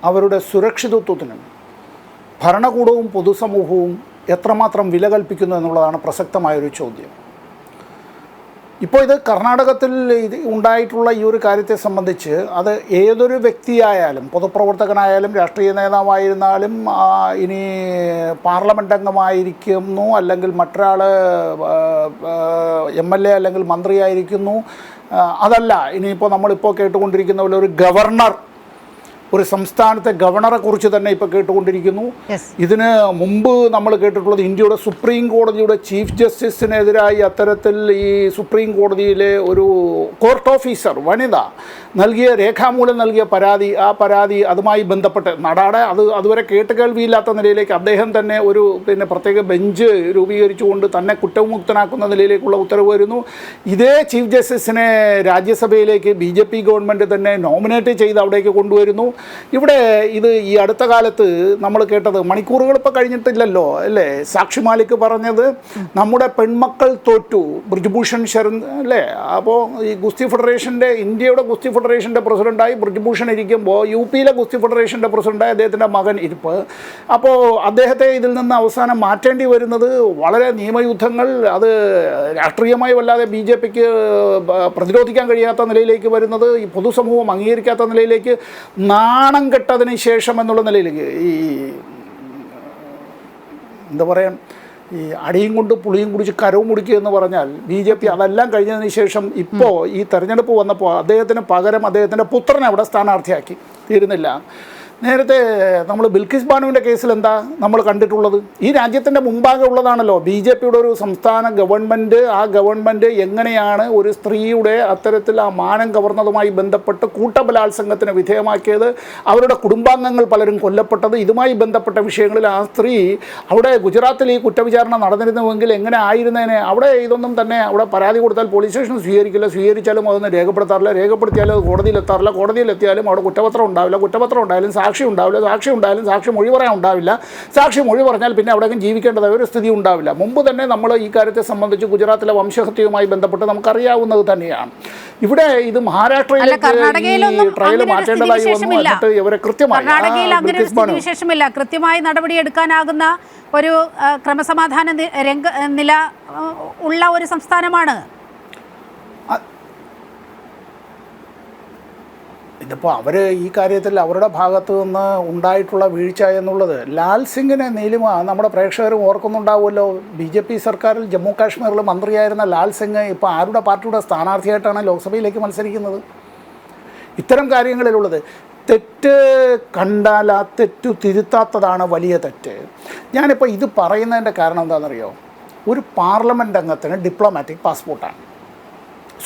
അവരുടെ സുരക്ഷിതത്വത്തിനും ഭരണകൂടവും പൊതുസമൂഹവും എത്രമാത്രം വില കൽപ്പിക്കുന്നു എന്നുള്ളതാണ് പ്രസക്തമായൊരു ചോദ്യം. ഇപ്പോൾ ഇത് കർണാടകത്തിൽ ഉണ്ടായിട്ടുള്ള ഈ ഒരു കാര്യത്തെ സംബന്ധിച്ച് അത് ഏതൊരു വ്യക്തിയായാലും, പൊതുപ്രവർത്തകനായാലും രാഷ്ട്രീയ നേതാവായിരുന്നാലും, ഇനി പാർലമെൻ്റ് അംഗമായിരിക്കുന്നു, അല്ലെങ്കിൽ മറ്റൊരാൾ MLA അല്ലെങ്കിൽ മന്ത്രിയായിരിക്കുന്നു, അതല്ല ഇനിയിപ്പോൾ നമ്മളിപ്പോൾ കേട്ടുകൊണ്ടിരിക്കുന്ന പോലെ ഒരു ഗവർണർ, ഒരു സംസ്ഥാനത്തെ ഗവർണറെ കുറിച്ച് തന്നെ ഇപ്പോൾ കേട്ടുകൊണ്ടിരിക്കുന്നു. ഇതിന് മുമ്പ് നമ്മൾ കേട്ടിട്ടുള്ളത് ഇന്ത്യയുടെ സുപ്രീം കോടതിയുടെ ചീഫ് ജസ്റ്റിസിനെതിരായി അത്തരത്തിൽ ഈ സുപ്രീം കോടതിയിലെ ഒരു കോർട്ട് ഓഫീസർ വനിത രേഖാമൂലം നൽകിയ പരാതി, ആ പരാതി അതുമായി ബന്ധപ്പെട്ട് നടാടെ അതുവരെ കേട്ടുകേൾവിയില്ലാത്ത നിലയിലേക്ക് അദ്ദേഹം തന്നെ ഒരു പ്രത്യേക ബെഞ്ച് രൂപീകരിച്ചുകൊണ്ട് തന്നെ കുറ്റവിമുക്തനാക്കുന്ന നിലയിലേക്കുള്ള ഉത്തരവ് വരുന്നു. ഇതേ ചീഫ് ജസ്റ്റിസിനെ രാജ്യസഭയിലേക്ക് BJP ഗവൺമെൻറ് തന്നെ നോമിനേറ്റ് ചെയ്ത് അവിടേക്ക് കൊണ്ടുവരുന്നു. ഇവിടെ ഇത് ഈ അടുത്ത കാലത്ത് നമ്മൾ കേട്ടത് മണിക്കൂറുകൾ ഇപ്പോൾ കഴിഞ്ഞിട്ടില്ലല്ലോ അല്ലേ, സാക്ഷി മാലിക് പറഞ്ഞത് നമ്മുടെ പെൺമക്കൾ തോറ്റു, ബ്രിജ്ഭൂഷൺ ശരൺ അല്ലേ. അപ്പോൾ ഈ ഗുസ്തി ഫെഡറേഷൻ്റെ, ഇന്ത്യയുടെ ഗുസ്തി ഫെഡറേഷൻ്റെ പ്രസിഡൻ്റായി ബ്രിജ്ഭൂഷൺ ഇരിക്കുമ്പോൾ യു പിയിലെ ഗുസ്തി ഫെഡറേഷൻ്റെ പ്രസിഡൻ്റായി അദ്ദേഹത്തിൻ്റെ മകൻ ഇരിപ്പ്. അപ്പോൾ അദ്ദേഹത്തെ ഇതിൽ നിന്ന് അവസാനം മാറ്റേണ്ടി വരുന്നത് വളരെ നിയമയുദ്ധങ്ങൾ, അത് രാഷ്ട്രീയമായി വല്ലാതെ BJPക്ക് പ്രതിരോധിക്കാൻ കഴിയാത്ത നിലയിലേക്ക് വരുന്നത്, ഈ പൊതുസമൂഹം അംഗീകരിക്കാത്ത നിലയിലേക്ക്, നാണം കെട്ടതിന് ശേഷം എന്നുള്ള നിലയിലേക്ക്, ഈ എന്താ പറയുക, ഈ അടിയും കൊണ്ട് പുളിയും കുടിച്ച് കരവും മുടിക്കുക എന്ന് പറഞ്ഞാൽ BJP അതെല്ലാം കഴിഞ്ഞതിന് ശേഷം ഇപ്പോൾ ഈ തെരഞ്ഞെടുപ്പ് വന്നപ്പോൾ അദ്ദേഹത്തിന് പകരം അദ്ദേഹത്തിൻ്റെ പുത്രനെ അവിടെ സ്ഥാനാർത്ഥിയാക്കി. തീരുന്നില്ല. നേരത്തെ നമ്മൾ ബിൽക്കിസ് ബാനുവിൻ്റെ കേസിൽ എന്താ നമ്മൾ കണ്ടിട്ടുള്ളത്? ഈ രാജ്യത്തിൻ്റെ മുമ്പാകെ ഉള്ളതാണല്ലോ BJPയുടെ ഒരു സംസ്ഥാന ഗവൺമെൻറ്. ആ ഗവൺമെൻറ് എങ്ങനെയാണ് ഒരു സ്ത്രീയുടെ അത്തരത്തിൽ ആ മാനം കവർന്നതുമായി ബന്ധപ്പെട്ട് കൂട്ടബലാത്സംഗത്തിന് വിധേയമാക്കിയത്, അവരുടെ കുടുംബാംഗങ്ങൾ പലരും കൊല്ലപ്പെട്ടത്, ഇതുമായി ബന്ധപ്പെട്ട വിഷയങ്ങളിൽ ആ സ്ത്രീ അവിടെ ഗുജറാത്തിൽ ഈ കുറ്റവിചാരണ നടന്നിരുന്നുവെങ്കിൽ എങ്ങനെ ആയിരുന്നേനെ. അവിടെ ഇതൊന്നും തന്നെ, അവിടെ പരാതി കൊടുത്താൽ പോലീസ് സ്റ്റേഷൻ സ്വീകരിക്കില്ല, സ്വീകരിച്ചാലും അതൊന്നും രേഖപ്പെടുത്താറില്ല, രേഖപ്പെടുത്തിയാലും അത് കോടതിയിലെത്താറില്ല, കോടതിയിലെത്തിയാലും അവിടെ കുറ്റപത്രം ഉണ്ടാവില്ല, കുറ്റപത്രം ഉണ്ടായാലും സാക്ഷി ഉണ്ടാവില്ല, സാക്ഷി ഉണ്ടായാലും സാക്ഷി മൊഴി പറയാൻ ഉണ്ടാവില്ല, സാക്ഷി മൊഴി പറഞ്ഞാൽ പിന്നെ അവിടെയും ജീവിക്കേണ്ടതായ ഒരു സ്ഥിതി ഉണ്ടാവില്ല. മുമ്പ് തന്നെ നമ്മൾ ഈ കാര്യത്തെ സംബന്ധിച്ച് ഗുജറാത്തിലെ വംശഹത്യയുമായി ബന്ധപ്പെട്ട് നമുക്കറിയാവുന്നത് തന്നെയാണ്. ഇവിടെ ഇത് മഹാരാഷ്ട്രയിലേക്ക് ഈ ട്രയൽ മാറ്റേണ്ടതായി വന്നു. എന്നിട്ട് ഇവരെ വിശേഷമില്ല, കൃത്യമായി നടപടിയെടുക്കാനാകുന്ന ഒരു ക്രമസമാധാന നില ഉള്ള ഒരു സംസ്ഥാനമാണ്. ഇതിപ്പോൾ അവർ ഈ കാര്യത്തിൽ അവരുടെ ഭാഗത്തു നിന്ന് ഉണ്ടായിട്ടുള്ള വീഴ്ച എന്നുള്ളത്, ലാൽ സിംഗിനെ നീലിമ നമ്മുടെ പ്രേക്ഷകരും ഓർക്കുന്നുണ്ടാവുമല്ലോ. BJP സർക്കാരിൽ ജമ്മു കാശ്മീരിൽ മന്ത്രിയായിരുന്ന ലാൽ സിംഗ് ഇപ്പോൾ ആരുടെ പാർട്ടിയുടെ സ്ഥാനാർത്ഥിയായിട്ടാണ് ലോക്സഭയിലേക്ക് മത്സരിക്കുന്നത്. ഇത്തരം കാര്യങ്ങളിലുള്ളത് തെറ്റ് കണ്ടാൽ ആ തെറ്റു തിരുത്താത്തതാണ് വലിയ തെറ്റ്. ഞാനിപ്പോൾ ഇത് പറയുന്നതിൻ്റെ കാരണം എന്താണെന്നറിയോ? ഒരു പാർലമെൻറ്റ് അംഗത്തിന് ഡിപ്ലോമാറ്റിക് പാസ്പോർട്ടാണ്.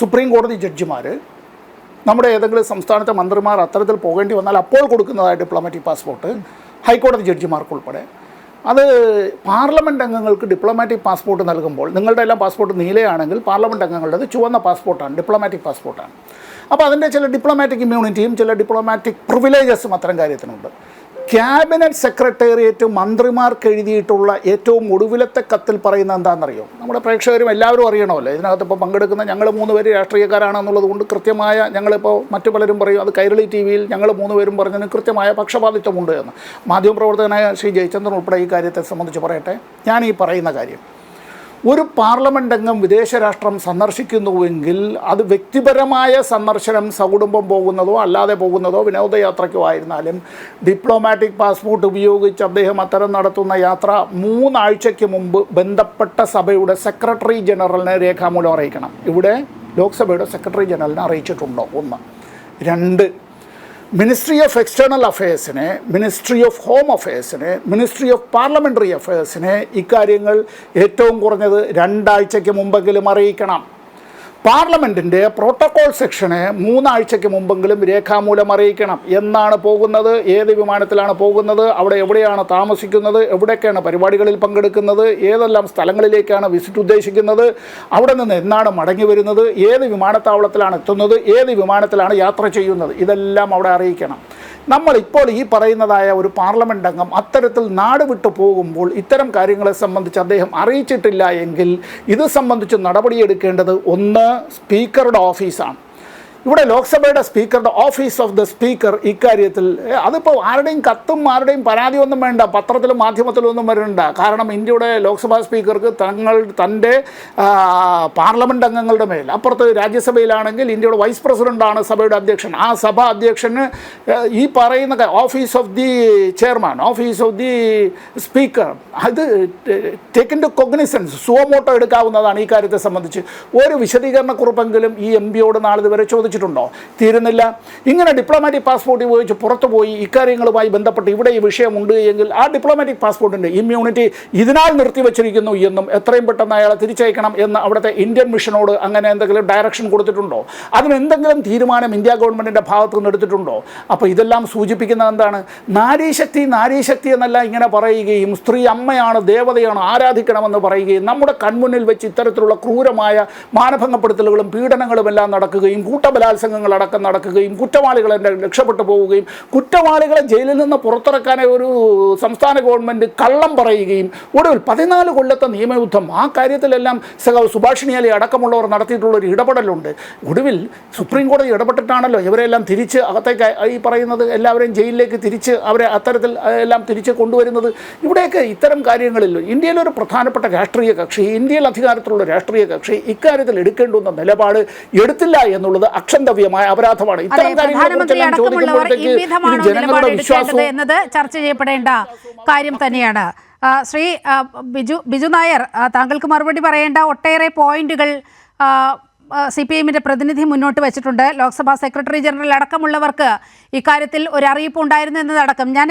സുപ്രീം കോടതി ജഡ്ജിമാർ, നമ്മുടെ ഏതെങ്കിലും സംസ്ഥാനത്തെ മന്ത്രിമാർ അത്തരത്തിൽ പോകേണ്ടി വന്നാൽ അപ്പോൾ കൊടുക്കുന്നതായ ഡിപ്ലോമാറ്റിക് പാസ്പോർട്ട് ഹൈക്കോടതി ജഡ്ജിമാർക്കുൾപ്പെടെ, അത് പാർലമെൻറ്റ് അംഗങ്ങൾക്ക് ഡിപ്ലോമാറ്റിക് പാസ്പോർട്ട് നൽകുമ്പോൾ, നിങ്ങളുടെ എല്ലാം പാസ്പോർട്ട് നീലയാണെങ്കിൽ പാർലമെൻറ്റ് അംഗങ്ങളുടേത് ചുവന്ന പാസ്പോർട്ടാണ്, ഡിപ്ലോമാറ്റിക് പാസ്പോർട്ടാണ്. അപ്പോൾ അതിൻ്റെ ചില ഡിപ്ലോമാറ്റിക് ഇമ്മ്യൂണിറ്റിയും ചില ഡിപ്ലോമാറ്റിക് പ്രിവിലേജസും അത്തരം കാര്യത്തിനുണ്ട്. ക്യാബിനറ്റ് സെക്രട്ടേറിയറ്റ് മന്ത്രിമാർക്ക് എഴുതിയിട്ടുള്ള ഏറ്റവും ഒടുവിലത്തെ കത്തിൽ പറയുന്നത് എന്താണെന്നറിയോ? നമ്മുടെ പ്രേക്ഷകരും എല്ലാവരും അറിയണമല്ലോ. ഇതിനകത്ത് ഇപ്പോൾ പങ്കെടുക്കുന്ന ഞങ്ങൾ 3 പേര് രാഷ്ട്രീയക്കാരാണെന്നുള്ളത് കൊണ്ട് കൃത്യമായ, ഞങ്ങളിപ്പോൾ മറ്റു പലരും പറയും അത് കൈരളി TV-യിൽ ഞങ്ങൾ 3 പേരും പറഞ്ഞതിന് കൃത്യമായ പക്ഷപാതിത്വമുണ്ട് എന്ന്. മാധ്യമപ്രവർത്തകനായ ശ്രീ ജയചന്ദ്രൻ ഉൾപ്പെടെ ഈ കാര്യത്തെ സംബന്ധിച്ച് പറയട്ടെ. ഞാൻ ഈ പറയുന്ന കാര്യം, ഒരു പാർലമെൻ്റ് അംഗം വിദേശ രാഷ്ട്രം സന്ദർശിക്കുന്നുവെങ്കിൽ അത് വ്യക്തിപരമായ സന്ദർശനം, സകുടുംബം പോകുന്നതോ അല്ലാതെ പോകുന്നതോ വിനോദയാത്രയ്ക്കോ ആയിരുന്നാലും ഡിപ്ലോമാറ്റിക് പാസ്പോർട്ട് ഉപയോഗിച്ച് അദ്ദേഹം അത്തരം നടത്തുന്ന യാത്ര 3 ആഴ്ചയ്ക്ക് മുമ്പ് ബന്ധപ്പെട്ട സഭയുടെ സെക്രട്ടറി ജനറലിനെ രേഖാമൂലം അറിയിക്കണം. ഇവിടെ ലോക്സഭയുടെ സെക്രട്ടറി ജനറലിനെ അറിയിച്ചിട്ടുണ്ടോ? 1. 2, മിനിസ്ട്രി ഓഫ് എക്സ്റ്റേണൽ അഫയേഴ്സിനെ, മിനിസ്ട്രി ഓഫ് ഹോം അഫയേഴ്സിനെ, മിനിസ്ട്രി ഓഫ് പാർലമെൻ്ററി അഫയേഴ്സിനെ ഇക്കാര്യങ്ങൾ ഏറ്റവും കുറഞ്ഞത് 2 ആഴ്ചയ്ക്ക് മുമ്പെങ്കിലും അറിയിക്കണം. പാർലമെൻറ്റിൻ്റെ പ്രോട്ടോകോൾ സെക്ഷനെ 3 ആഴ്ചയ്ക്ക് മുമ്പെങ്കിലും രേഖാമൂലം അറിയിക്കണം. എന്നാണ് പോകുന്നത്, ഏത് വിമാനത്തിലാണ് പോകുന്നത്, അവിടെ എവിടെയാണ് താമസിക്കുന്നത്, എവിടെയൊക്കെയാണ് പരിപാടികളിൽ പങ്കെടുക്കുന്നത്, ഏതെല്ലാം സ്ഥലങ്ങളിലേക്കാണ് വിസിറ്റ് ഉദ്ദേശിക്കുന്നത്, അവിടെ നിന്ന് എന്നാണ് മടങ്ങി വരുന്നത്, ഏത് വിമാനത്താവളത്തിലാണ് എത്തുന്നത്, ഏത് വിമാനത്തിലാണ് യാത്ര ചെയ്യുന്നത്, ഇതെല്ലാം അവിടെ അറിയിക്കണം. നമ്മളിപ്പോൾ ഈ പറയുന്നതായ ഒരു പാർലമെൻ്റ് അംഗം അത്തരത്തിൽ നാട് വിട്ടു പോകുമ്പോൾ ഇത്തരം കാര്യങ്ങളെ സംബന്ധിച്ച് അദ്ദേഹം അറിയിച്ചിട്ടില്ല എങ്കിൽ ഇത് സംബന്ധിച്ച് നടപടിയെടുക്കേണ്ടത് 1 സ്പീക്കറുടെ ഓഫീസാണ്. ഇവിടെ ലോക്സഭയുടെ സ്പീക്കറുടെ ഓഫീസ് ഓഫ് ദ സ്പീക്കർ ഇക്കാര്യത്തിൽ, അതിപ്പോൾ ആരുടെയും കത്തും ആരുടെയും പരാതിയൊന്നും വേണ്ട, പത്രത്തിലും മാധ്യമത്തിലും ഒന്നും വരണ്ട. കാരണം ഇന്ത്യയുടെ ലോക്സഭാ സ്പീക്കർക്ക് തൻ്റെ പാർലമെൻറ്റ് അംഗങ്ങളുടെ മേൽ, അപ്പുറത്ത് രാജ്യസഭയിലാണെങ്കിൽ ഇന്ത്യയുടെ വൈസ് പ്രസിഡൻ്റാണ് സഭയുടെ അധ്യക്ഷൻ. ആ സഭ അധ്യക്ഷന് ഈ പറയുന്ന office of the chairman, office of the speaker, അത് ടേക്കിൻ ടു കൊഗ്നിസൻസ്, സുവമോട്ടോ എടുക്കാവുന്നതാണ്. ഈ കാര്യത്തെ സംബന്ധിച്ച് ഒരു വിശദീകരണക്കുറിപ്പെങ്കിലും ഈ MP-യോട് നാളെ ഇതുവരെ ചോദിച്ചിട്ടുണ്ടോ? തീരുന്നില്ല. ഇങ്ങനെ ഡിപ്ലോമാറ്റിക് പാസ്പോർട്ട് ഉപയോഗിച്ച് പുറത്തുപോയി ഇക്കാര്യങ്ങളുമായി ബന്ധപ്പെട്ട് ഇവിടെ ഈ വിഷയമുണ്ട് എങ്കിൽ ആ ഡിപ്ലോമാറ്റിക് പാസ്പോർട്ടിൻ്റെ ഇമ്മ്യൂണിറ്റി ഇതിനാൽ നിർത്തിവച്ചിരിക്കുന്നു എന്നും എത്രയും പെട്ടെന്ന് അയാളെ തിരിച്ചയക്കണം എന്ന് അവിടുത്തെ ഇന്ത്യൻ മിഷനോട് അങ്ങനെ എന്തെങ്കിലും ഡയറക്ഷൻ കൊടുത്തിട്ടുണ്ടോ? അതിനെന്തെങ്കിലും തീരുമാനം ഇന്ത്യ ഗവൺമെൻറ്റിൻ്റെ ഭാഗത്തു നിന്ന് എടുത്തിട്ടുണ്ടോ? അപ്പോൾ ഇതെല്ലാം സൂചിപ്പിക്കുന്നത് എന്താണ്? നാരീശക്തി നാരീശക്തി എന്നല്ല ഇങ്ങനെ പറയുകയും സ്ത്രീ അമ്മയാണ്, ദേവതയാണ്, ആരാധിക്കണമെന്ന് പറയുകയും നമ്മുടെ കൺമുന്നിൽ വെച്ച് ഇത്തരത്തിലുള്ള ക്രൂരമായ മാനഭംഗപ്പെടുത്തലുകളും പീഡനങ്ങളും എല്ലാം നടക്കുകയും കൂട്ടബല ബലാത്സംഗങ്ങളടക്കം നടക്കുകയും കുറ്റവാളികളെ രക്ഷപ്പെട്ടു പോവുകയും കുറ്റവാളികളെ ജയിലിൽ നിന്ന് പുറത്തിറക്കാനായി ഒരു സംസ്ഥാന ഗവൺമെൻറ് കള്ളം പറയുകയും ഒടുവിൽ 14 കൊല്ലത്തെ നിയമയുദ്ധം ആ കാര്യത്തിലെല്ലാം സുഭാഷിണി അലി അടക്കമുള്ളവർ നടത്തിയിട്ടുള്ള ഒരു ഇടപെടലുണ്ട്. ഒടുവിൽ സുപ്രീം കോടതി ഇടപെട്ടിട്ടാണല്ലോ ഇവരെല്ലാം തിരിച്ച് അകത്തേക്ക് ഈ പറയുന്നത് എല്ലാവരെയും ജയിലിലേക്ക് തിരിച്ച് അവരെ അത്തരത്തിൽ എല്ലാം തിരിച്ച് കൊണ്ടുവരുന്നത്. ഇവിടെയൊക്കെ ഇത്തരം കാര്യങ്ങളിൽ ഇന്ത്യയിലൊരു പ്രധാനപ്പെട്ട രാഷ്ട്രീയ കക്ഷി, ഇന്ത്യയിൽ അധികാരത്തിലുള്ള രാഷ്ട്രീയ കക്ഷി ഇക്കാര്യത്തിൽ എടുക്കേണ്ടുന്ന നിലപാട് എടുത്തില്ല എന്നുള്ളത് അക്ഷന്തവ്യമായ അപരാധമാണ്. ഇത്തരം കാര്യങ്ങളെക്കുറിച്ചെല്ലാം ചോദിക്കുമ്പോഴത്തേക്ക് ജനങ്ങളുടെ വിശ്വാസം എന്നത് ചർച്ച ചെയ്യപ്പെടേണ്ട കാര്യം തന്നെയാണ്. ശ്രീ ബിജു നായർ, താങ്കൾക്ക് മറുപടി പറയേണ്ട ഒട്ടേറെ പോയിന്റുകൾ CPIഎമ്മിൻ്റെ പ്രതിനിധി മുന്നോട്ട് വെച്ചിട്ടുണ്ട്. ലോക്സഭാ സെക്രട്ടറി ജനറൽ അടക്കമുള്ളവർക്ക് ഇക്കാര്യത്തിൽ ഒരു അറിയിപ്പ് ഉണ്ടായിരുന്നു എന്നതടക്കം ഞാൻ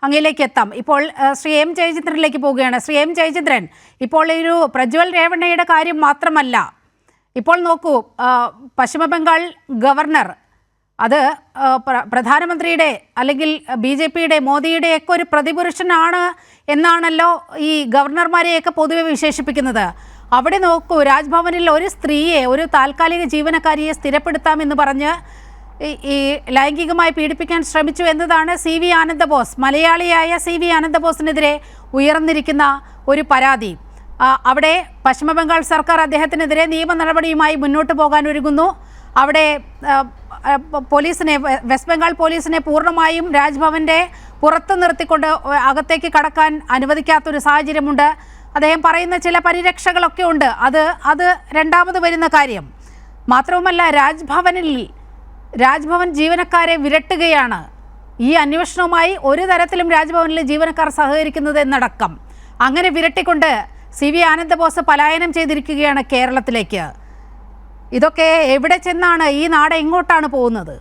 അങ്ങയിലേക്ക് എത്താം. ഇപ്പോൾ ശ്രീ M ജയചന്ദ്രനിലേക്ക് പോവുകയാണ്. ശ്രീ M ജയചന്ദ്രൻ, ഇപ്പോൾ ഒരു പ്രജ്വൽ രേവണ്ണയുടെ കാര്യം മാത്രമല്ല, ഇപ്പോൾ നോക്കൂ, പശ്ചിമ ബംഗാൾ ഗവർണർ അത് പ്രധാനമന്ത്രിയുടെ അല്ലെങ്കിൽ BJPയുടെ മോദിയുടെയൊക്കെ ഒരു പ്രതിപുരുഷനാണ് എന്നാണല്ലോ ഈ ഗവർണർമാരെയൊക്കെ പൊതുവെ വിശേഷിപ്പിക്കുന്നത്. അവിടെ നോക്കൂ, രാജ്ഭവനിൽ ഒരു സ്ത്രീയെ, ഒരു താൽക്കാലിക ജീവനക്കാരിയെ സ്ഥിരപ്പെടുത്താമെന്ന് പറഞ്ഞ് ഈ ലൈംഗികമായി പീഡിപ്പിക്കാൻ ശ്രമിച്ചു എന്നതാണ് CV ആനന്ദബോസ്, മലയാളിയായ CV ആനന്ദബോസിനെതിരെ ഉയർന്നിരിക്കുന്ന ഒരു പരാതി. അവിടെ പശ്ചിമ ബംഗാൾ സർക്കാർ അദ്ദേഹത്തിനെതിരെ നിയമ നടപടിയുമായി മുന്നോട്ട് പോകാൻ ഒരുങ്ങുന്നു. അവിടെ പോലീസിനെ, വെസ്റ്റ് ബംഗാൾ പോലീസിനെ പൂർണ്ണമായും രാജ്ഭവൻ്റെ പുറത്ത് നിർത്തിക്കൊണ്ട് അകത്തേക്ക് കടക്കാൻ അനുവദിക്കാത്തൊരു സാഹചര്യമുണ്ട്. അദ്ദേഹം പറയുന്ന ചില പരിരക്ഷകളൊക്കെ ഉണ്ട്. അത് രണ്ടാമത് വരുന്ന കാര്യം. മാത്രവുമല്ല, രാജ്ഭവൻ ജീവനക്കാരെ വിരട്ടുകയാണ്. ഈ അന്വേഷണവുമായി ഒരു തരത്തിലും രാജ്ഭവനിലെ ജീവനക്കാർ സഹകരിക്കുന്നത് എന്നടക്കം അങ്ങനെ വിരട്ടിക്കൊണ്ട് CV ആനന്ദബോസ് പലായനം ചെയ്തിരിക്കുകയാണ് കേരളത്തിലേക്ക്. ഇതൊക്കെ എവിടെ ചെന്നാണ്, ഈ നാട് എങ്ങോട്ടാണ് പോകുന്നത്?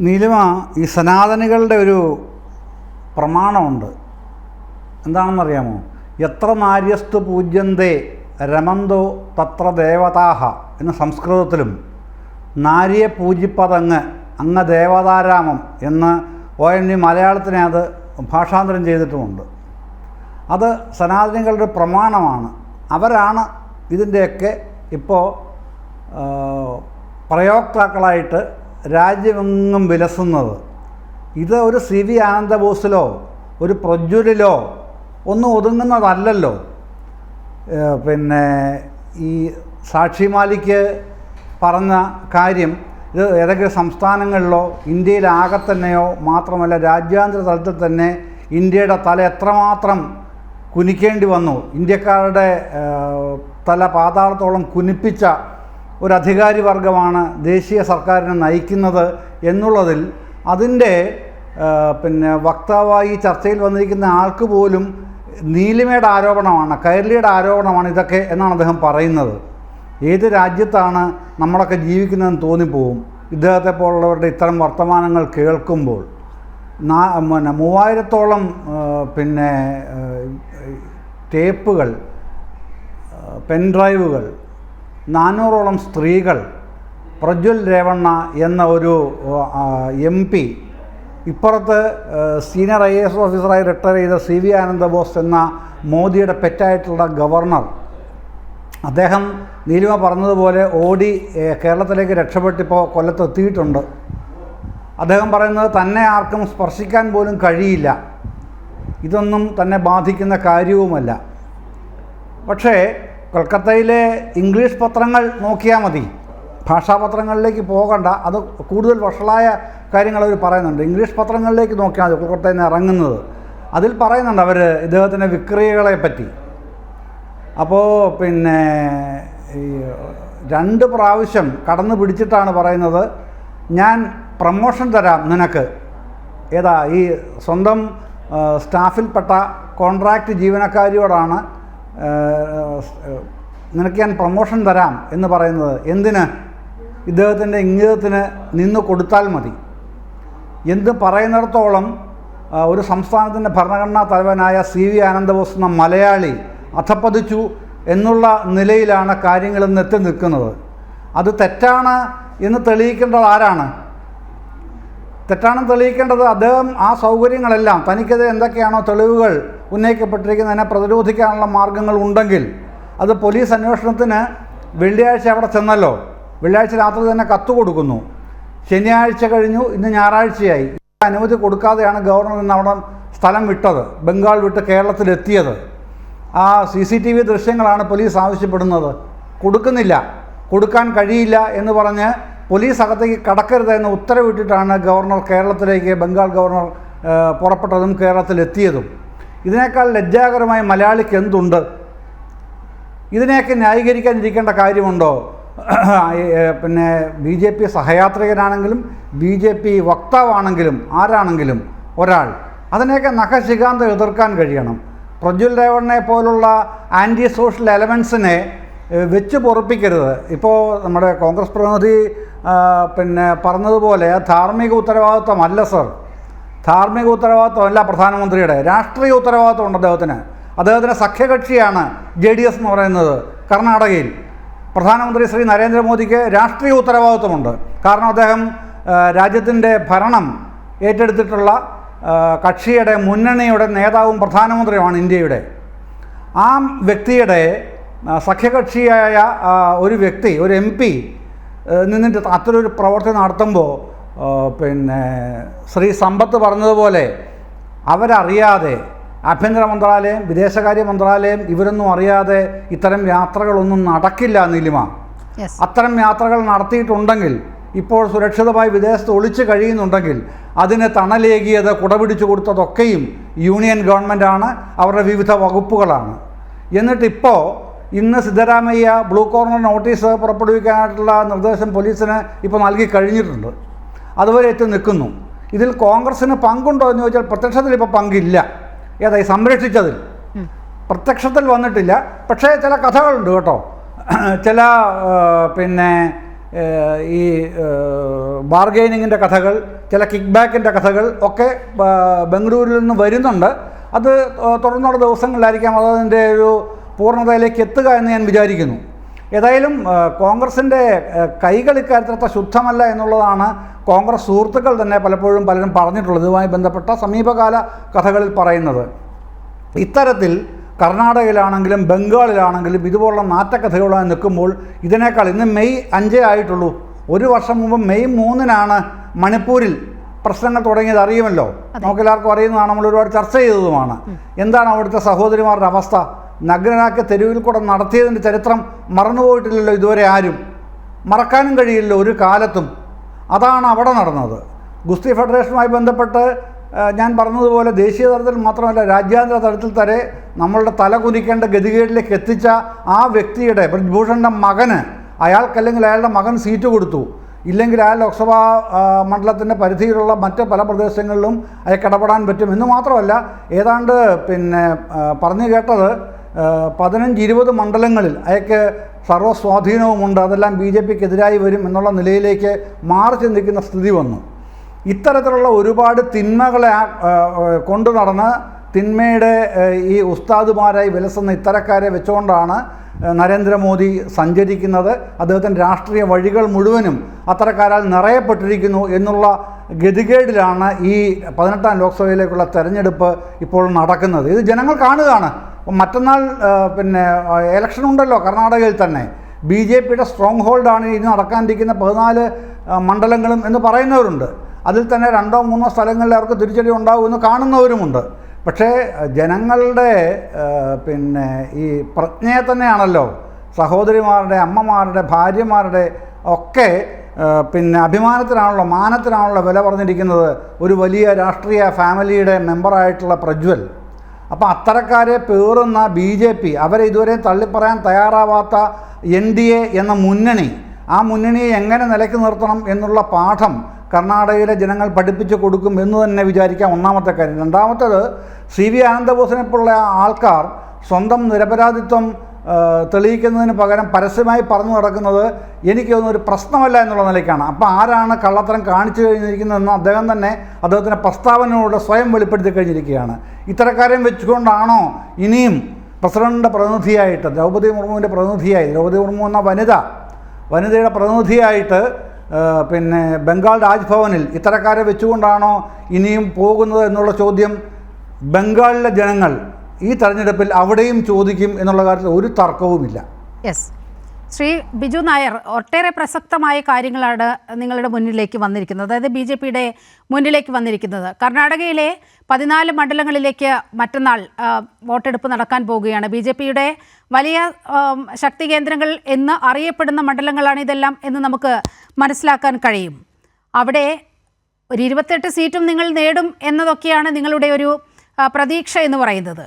നീലിമ, ഈ സനാതനികളുടെ ഒരു പ്രമാണമുണ്ട്. എന്താണെന്നറിയാമോ? എത്ര നാര്യസ്തു പൂജ്യന്തേ രമന്തോ തത്ര ദേവതാഹ എന്ന് സംസ്കൃതത്തിലും, നാരിയെ പൂജിപ്പതങ്ങ് അങ്ങ് ദേവതാരാമം എന്ന് ONV മലയാളത്തിനെ അത് ഭാഷാന്തരം ചെയ്തിട്ടുമുണ്ട്. അത് സനാതനികളുടെ പ്രമാണമാണ്. അവരാണ് ഇതിൻ്റെയൊക്കെ ഇപ്പോൾ പ്രയോക്താക്കളായിട്ട് രാജ്യമെങ്ങും വിലസുന്നത്. ഇത് ഒരു CV ആനന്ദബോസിലോ ഒരു പ്രജ്വലിലോ ഒന്നും ഒതുങ്ങുന്നതല്ലല്ലോ. പിന്നെ ഈ സാക്ഷി മാലിക് പറഞ്ഞ കാര്യം ഇത് ഏതെങ്കിലും സംസ്ഥാനങ്ങളിലോ ഇന്ത്യയിലാകെ തന്നെയോ മാത്രമല്ല, രാജ്യാന്തര തലത്തിൽ തന്നെ ഇന്ത്യയുടെ തല എത്രമാത്രം കുനിക്കേണ്ടി വന്നു, ഇന്ത്യക്കാരുടെ തല പാതാളത്തോളം കുനിപ്പിച്ച ഒരു അധികാരി വർഗമാണ് ദേശീയ സർക്കാരിനെ നയിക്കുന്നത് എന്നുള്ളതിൽ അതിൻ്റെ വക്താവായി ചർച്ചയിൽ വന്നിരിക്കുന്ന ആൾക്ക് പോലും നീലിമയുടെ ആരോപണമാണ്, കൈരളിയുടെ ആരോപണമാണ് ഇതൊക്കെ എന്നാണ് അദ്ദേഹം പറയുന്നത്. ഏത് രാജ്യത്താണ് നമ്മളൊക്കെ ജീവിക്കുന്നതെന്ന് തോന്നിപ്പോവും ഇദ്ദേഹത്തെ പോലുള്ളവരുടെ ഇത്തരം വർത്തമാനങ്ങൾ കേൾക്കുമ്പോൾ. 3000-ഓളം ടേപ്പുകൾ, പെൻഡ്രൈവുകൾ, 400-ഓളം സ്ത്രീകൾ, പ്രജ്വൽ രേവണ്ണ എന്ന ഒരു MP, ഇപ്പുറത്ത് സീനിയർ IAS ഓഫീസറായി റിട്ടയർ ചെയ്ത CV ആനന്ദബോസ് എന്ന മോദിയുടെ പെറ്റായിട്ടുള്ള ഗവർണർ, അദ്ദേഹം നീലിമ പറഞ്ഞതുപോലെ ഓടി കേരളത്തിലേക്ക് രക്ഷപ്പെട്ടിപ്പോൾ കൊല്ലത്തെത്തിയിട്ടുണ്ട്. അദ്ദേഹം പറയുന്നത് തന്നെ ആർക്കും സ്പർശിക്കാൻ പോലും കഴിയില്ല, ഇതൊന്നും തന്നെ ബാധിക്കുന്ന കാര്യവുമല്ല. പക്ഷേ കൊൽക്കത്തയിലെ ഇംഗ്ലീഷ് പത്രങ്ങൾ നോക്കിയാൽ മതി, ഭാഷാപത്രങ്ങളിലേക്ക് പോകണ്ട. അത് കൂടുതൽ വഷളായ കാര്യങ്ങൾ അവർ പറയുന്നുണ്ട്. ഇംഗ്ലീഷ് പത്രങ്ങളിലേക്ക് നോക്കിയാൽ മതി, കൊൽക്കത്തയിൽ നിന്ന് ഇറങ്ങുന്നത്. അതിൽ പറയുന്നുണ്ട് അവർ ഇദ്ദേഹത്തിൻ്റെ വിക്രിയകളെ പറ്റി. അപ്പോൾ ഈ 2 പ്രാവശ്യം കടന്നു പിടിച്ചിട്ടാണ് പറയുന്നത്, ഞാൻ പ്രമോഷൻ തരാം നിനക്ക്. ഏതാ ഈ സ്വന്തം സ്റ്റാഫിൽപ്പെട്ട കോൺട്രാക്റ്റ് ജീവനക്കാരിയോടാണ് നിനക്ക് ഞാൻ പ്രമോഷൻ തരാം എന്ന് പറയുന്നത്. എന്തിന്? ഇദ്ദേഹത്തിൻ്റെ ഇംഗിതത്തിന് നിന്ന് കൊടുത്താൽ മതി. എന്ത് പറയുന്നിടത്തോളം ഒരു സംസ്ഥാനത്തിൻ്റെ ഭരണഘടനാ തലവനായ CV ആനന്ദബോസ് എന്ന മലയാളി അധപ്പതിച്ചു എന്നുള്ള നിലയിലാണ് കാര്യങ്ങളെന്ന് എത്തി നിൽക്കുന്നത്. അത് തെറ്റാണ് എന്ന് തെളിയിക്കേണ്ടത് ആരാണ്? തെറ്റാണെന്ന് തെളിയിക്കേണ്ടത് അദ്ദേഹം. ആ സൗകര്യങ്ങളെല്ലാം തനിക്കെതിരെ എന്തൊക്കെയാണോ തെളിവുകൾ ഉന്നയിക്കപ്പെട്ടിരിക്കുന്നതിനെ പ്രതിരോധിക്കാനുള്ള മാർഗങ്ങൾ ഉണ്ടെങ്കിൽ അത് പോലീസ് അന്വേഷണത്തിന് വെള്ളിയാഴ്ച അവിടെ ചെന്നല്ലോ. വെള്ളിയാഴ്ച രാത്രി തന്നെ കത്ത് കൊടുക്കുന്നു. ശനിയാഴ്ച കഴിഞ്ഞു, ഇന്ന് ഞായറാഴ്ചയായി. അനുമതി കൊടുക്കാതെയാണ് ഗവർണർ ഇന്ന് അവിടെ സ്ഥലം വിട്ടത്, ബംഗാൾ വിട്ട് കേരളത്തിലെത്തിയത്. ആ CCTV ദൃശ്യങ്ങളാണ് പോലീസ് ആവശ്യപ്പെടുന്നത്. കൊടുക്കുന്നില്ല, കൊടുക്കാൻ കഴിയില്ല എന്ന് പറഞ്ഞ് പോലീസ് അകത്തേക്ക് കടക്കരുത് എന്ന് ഉത്തരവിട്ടിട്ടാണ് ഗവർണർ കേരളത്തിലേക്ക്, ബംഗാൾ ഗവർണർ പുറപ്പെട്ടതും കേരളത്തിലെത്തിയതും. ഇതിനേക്കാൾ ലജ്ജാകരമായി മലയാളിക്ക് എന്തുണ്ട്? ഇതിനെയൊക്കെ ന്യായീകരിക്കാനിരിക്കേണ്ട കാര്യമുണ്ടോ? പിന്നെ BJP സഹയാത്രികനാണെങ്കിലും BJP വക്താവാണെങ്കിലും ആരാണെങ്കിലും ഒരാൾ അതിനെയൊക്കെ നഖശിഖാന്തം എതിർക്കാൻ കഴിയണം. പ്രജ്വൽ രേവണ്ണയെ പോലുള്ള ആൻറ്റി സോഷ്യൽ എലമെൻസിനെ വെച്ച് പൊറപ്പിക്കരുത്. ഇപ്പോൾ നമ്മുടെ കോൺഗ്രസ് പ്രതിനിധി പിന്നെ പറഞ്ഞതുപോലെ ധാർമ്മിക ഉത്തരവാദിത്വമല്ല സർ, ധാർമ്മിക ഉത്തരവാദിത്വമല്ല പ്രധാനമന്ത്രിയുടെ, രാഷ്ട്രീയ ഉത്തരവാദിത്വമുണ്ട് അദ്ദേഹത്തിന്. അദ്ദേഹത്തിന് സഖ്യകക്ഷിയാണ് JDS എന്ന് പറയുന്നത് കർണാടകയിൽ. പ്രധാനമന്ത്രി ശ്രീ നരേന്ദ്രമോദിക്ക് രാഷ്ട്രീയ ഉത്തരവാദിത്വമുണ്ട്. കാരണം അദ്ദേഹം രാജ്യത്തിൻ്റെ ഭരണം ഏറ്റെടുത്തിട്ടുള്ള കക്ഷിയുടെ മുന്നണിയുടെ നേതാവും പ്രധാനമന്ത്രിയുമാണ് ഇന്ത്യയുടെ. ആ വ്യക്തിയുടെ സഖ്യകക്ഷിയായ ഒരു വ്യക്തി, ഒരു MP നിന്നിട്ട് അത്തരൊരു പ്രവർത്തി നടത്തുമ്പോൾ പിന്നെ ശ്രീ സമ്പത്ത് പറഞ്ഞതുപോലെ അവരറിയാതെ, ആഭ്യന്തര മന്ത്രാലയം, വിദേശകാര്യ മന്ത്രാലയം ഇവരൊന്നും അറിയാതെ ഇത്തരം യാത്രകളൊന്നും നടക്കില്ല. നീലിമ, അത്തരം യാത്രകൾ നടത്തിയിട്ടുണ്ടെങ്കിൽ, ഇപ്പോൾ സുരക്ഷിതമായി വിദേശത്ത് ഒളിച്ചു കഴിയുന്നുണ്ടെങ്കിൽ അതിന് തണലേകിയത്, കുടപിടിച്ചു കൊടുത്തതൊക്കെയും യൂണിയൻ ഗവൺമെൻറ്റാണ്, അവരുടെ വിവിധ വകുപ്പുകളാണ്. എന്നിട്ടിപ്പോൾ ഇന്ന് സിദ്ധരാമയ്യ ബ്ലൂ കോർണർ നോട്ടീസ് പുറപ്പെടുവിക്കാനായിട്ടുള്ള നിർദ്ദേശം പോലീസിന് ഇപ്പോൾ നൽകി കഴിഞ്ഞിട്ടുണ്ട്. അതുവരെ എത്തി നിൽക്കുന്നു. ഇതിൽ കോൺഗ്രസ്സിന് പങ്കുണ്ടോ എന്ന് ചോദിച്ചാൽ പ്രത്യക്ഷത്തിൽ ഇപ്പോൾ പങ്കില്ല. ഏതായി സംരക്ഷിച്ചതിൽ പ്രത്യക്ഷത്തിൽ വന്നിട്ടില്ല. പക്ഷേ ചില കഥകളുണ്ട് കേട്ടോ. ചില പിന്നെ ഈ ബാർഗെയിനിങ്ങിൻ്റെ കഥകൾ, ചില കിക്ക് ബാക്കിൻ്റെ കഥകൾ ഒക്കെ ബംഗളൂരിൽ നിന്ന് വരുന്നുണ്ട്. അത് തുടർന്നുള്ള ദിവസങ്ങളിലായിരിക്കാം അതതിൻ്റെ ഒരു പൂർണ്ണതയിലേക്ക് എത്തുക എന്ന് ഞാൻ വിചാരിക്കുന്നു. ഏതായാലും കോൺഗ്രസിൻ്റെ കൈകൾ ഇക്കാര്യത്തിലത്ര ശുദ്ധമല്ല എന്നുള്ളതാണ് കോൺഗ്രസ് സുഹൃത്തുക്കൾ തന്നെ പലപ്പോഴും പലരും പറഞ്ഞിട്ടുള്ളത്. ഇതുമായി ബന്ധപ്പെട്ട സമീപകാല കഥകളിൽ പറയുന്നത്. ഇത്തരത്തിൽ കർണാടകയിലാണെങ്കിലും ബംഗാളിലാണെങ്കിലും ഇതുപോലുള്ള നാറ്റക്കഥകളുമായി നിൽക്കുമ്പോൾ ഇതിനേക്കാൾ, ഇന്ന് മെയ് 5 ആയിട്ടുള്ളൂ, ഒരു വർഷം മുമ്പ് മെയ് 3-നാണ് മണിപ്പൂരിൽ പ്രശ്നങ്ങൾ തുടങ്ങിയത്. അറിയുമല്ലോ, നമുക്കെല്ലാവർക്കും അറിയുന്നതാണ്, നമ്മൾ ഒരുപാട് ചർച്ച ചെയ്തതുമാണ്. എന്താണ് അവിടുത്തെ സഹോദരിമാരുടെ അവസ്ഥ? നഗ്നരാക്കി തെരുവിൽ കൂടെ നടത്തിയതിൻ്റെ ചരിത്രം മറന്നുപോയിട്ടില്ലല്ലോ ഇതുവരെ ആരും, മറക്കാനും കഴിയില്ലല്ലോ ഒരു കാലത്തും. അതാണ് അവിടെ നടന്നത്. ഗുസ്തി ഫെഡറേഷനുമായി ബന്ധപ്പെട്ട് ഞാൻ പറഞ്ഞതുപോലെ ദേശീയ തലത്തിൽ മാത്രമല്ല രാജ്യാന്തര തലത്തിൽ വരെ നമ്മളുടെ തല കുനിക്കേണ്ട ഗതികേടിലേക്ക് എത്തിച്ച ആ വ്യക്തിയുടെ, ബ്രിജ്ഭൂഷണിൻ്റെ മകന്, അയാൾക്കല്ലെങ്കിൽ അയാളുടെ മകൻ സീറ്റ് കൊടുത്തു, ഇല്ലെങ്കിൽ അയാൾ ലോക്സഭാ മണ്ഡലത്തിൻ്റെ പരിധിയിലുള്ള മറ്റ് പല പ്രദേശങ്ങളിലും അയാൾക്ക് ഇടപെടാൻ പറ്റും എന്ന് മാത്രമല്ല, ഏതാണ്ട് പിന്നെ പറഞ്ഞു കേട്ടത് 15-20 മണ്ഡലങ്ങളിൽ അയാൾക്ക് സർവ്വസ്വാധീനവുമുണ്ട്. അതെല്ലാം BJPക്കെതിരായി വരും എന്നുള്ള നിലയിലേക്ക് മാറി ചിന്തിക്കുന്ന സ്ഥിതി വന്നു. ഇത്തരത്തിലുള്ള ഒരുപാട് തിന്മകളെ കൊണ്ടു നടന്ന് തിന്മയുടെ ഈ ഉസ്താദുമാരായി വിലസുന്ന ഇത്തരക്കാരെ വെച്ചുകൊണ്ടാണ് നരേന്ദ്രമോദി സഞ്ചരിക്കുന്നത്. അദ്ദേഹത്തിൻ്റെ രാഷ്ട്രീയ വഴികൾ മുഴുവനും അത്തരക്കാരാൽ നിറയപ്പെട്ടിരിക്കുന്നു എന്നുള്ള ഗതികേടിലാണ് ഈ 18ാം ലോക്സഭയിലേക്കുള്ള തെരഞ്ഞെടുപ്പ് ഇപ്പോൾ നടക്കുന്നത്. ഇത് ജനങ്ങൾ കാണുകയാണ്. മറ്റന്നാൾ പിന്നെ ഇലക്ഷൻ ഉണ്ടല്ലോ കർണാടകയിൽ തന്നെ. BJPയുടെ സ്ട്രോങ് ഹോൾഡാണ് ഇനി നടക്കാനിരിക്കുന്ന 14 മണ്ഡലങ്ങളും എന്ന് പറയുന്നവരുണ്ട്. അതിൽ തന്നെ 2-3 സ്ഥലങ്ങളിൽ അവർക്ക് തിരിച്ചടി ഉണ്ടാകുമെന്ന് കാണുന്നവരുമുണ്ട്. പക്ഷേ ജനങ്ങളുടെ പിന്നെ ഈ പ്രജ്ഞയെ തന്നെയാണല്ലോ സഹോദരിമാരുടെ, അമ്മമാരുടെ, ഭാര്യമാരുടെ ഒക്കെ പിന്നെ അഭിമാനത്തിനാണല്ലോ, മാനത്തിനാണല്ലോ വില പറഞ്ഞിരിക്കുന്നത് ഒരു വലിയ രാഷ്ട്രീയ ഫാമിലിയുടെ മെമ്പറായിട്ടുള്ള പ്രജ്വൽ. അപ്പോൾ അത്തരക്കാരെ പേറുന്ന BJP, അവരെ ഇതുവരെ തള്ളിപ്പറയാൻ തയ്യാറാവാത്ത NDA എന്ന മുന്നണി, ആ മുന്നണിയെ എങ്ങനെ നിലയ്ക്ക് നിർത്തണം എന്നുള്ള പാഠം കർണാടകയിലെ ജനങ്ങൾ പഠിപ്പിച്ചു കൊടുക്കും എന്ന് തന്നെ വിചാരിക്കാം. ഒന്നാമത്തെ കാര്യം. രണ്ടാമത്തേത്, CV ആനന്ദബോസിനെ പോലുള്ള ആൾക്കാർ സ്വന്തം നിരപരാധിത്വം തെളിയിക്കുന്നതിന് പകരം പരസ്യമായി പറഞ്ഞു നടക്കുന്നത് എനിക്ക് തോന്നുന്നൊരു പ്രശ്നമല്ല എന്നുള്ള നിലയ്ക്കാണ്. അപ്പോൾ ആരാണ് കള്ളത്തരം കാണിച്ചു കഴിഞ്ഞിരിക്കുന്നതെന്ന് അദ്ദേഹം തന്നെ അദ്ദേഹത്തിൻ്റെ പ്രസ്താവനയോട് സ്വയം വെളിപ്പെടുത്തി കഴിഞ്ഞിരിക്കുകയാണ്. ഇത്തരക്കാരെയും വെച്ചുകൊണ്ടാണോ ഇനിയും പ്രസിഡന്റിൻ്റെ പ്രതിനിധിയായിട്ട്, ദ്രൗപദി മുർമുവിൻ്റെ പ്രതിനിധിയായി, ദ്രൗപദി മുർമു എന്ന വനിതയുടെ പ്രതിനിധിയായിട്ട് പിന്നെ ബംഗാൾ രാജ്ഭവനിൽ ഇത്തരക്കാരെ വെച്ചുകൊണ്ടാണോ ഇനിയും പോകുന്നത് എന്നുള്ള ചോദ്യം ബംഗാളിലെ ജനങ്ങൾ ഈ തെരഞ്ഞെടുപ്പിൽ അവിടെയും ചോദിക്കും എന്നുള്ള കാര്യത്തിൽ ഒരു തർക്കവുമില്ല. യെസ്, ശ്രീ ബിജു നായർ, ഒട്ടേറെ പ്രസക്തമായ കാര്യങ്ങളാണ് നിങ്ങളുടെ മുന്നിലേക്ക് വന്നിരിക്കുന്നത്, അതായത് BJPയുടെ മുന്നിലേക്ക് വന്നിരിക്കുന്നത്. കർണാടകയിലെ 14 മണ്ഡലങ്ങളിലേക്ക് മറ്റന്നാൾ വോട്ടെടുപ്പ് നടക്കാൻ പോവുകയാണ്. BJPയുടെ വലിയ ശക്തി കേന്ദ്രങ്ങൾ എന്ന് അറിയപ്പെടുന്ന മണ്ഡലങ്ങളാണ് ഇതെല്ലാം എന്ന് നമുക്ക് മനസ്സിലാക്കാൻ കഴിയും. അവിടെ ഒരു 28 സീറ്റും നിങ്ങൾ നേടും എന്നതൊക്കെയാണ് നിങ്ങളുടെ ഒരു പ്രതീക്ഷ എന്ന് പറയുന്നത്.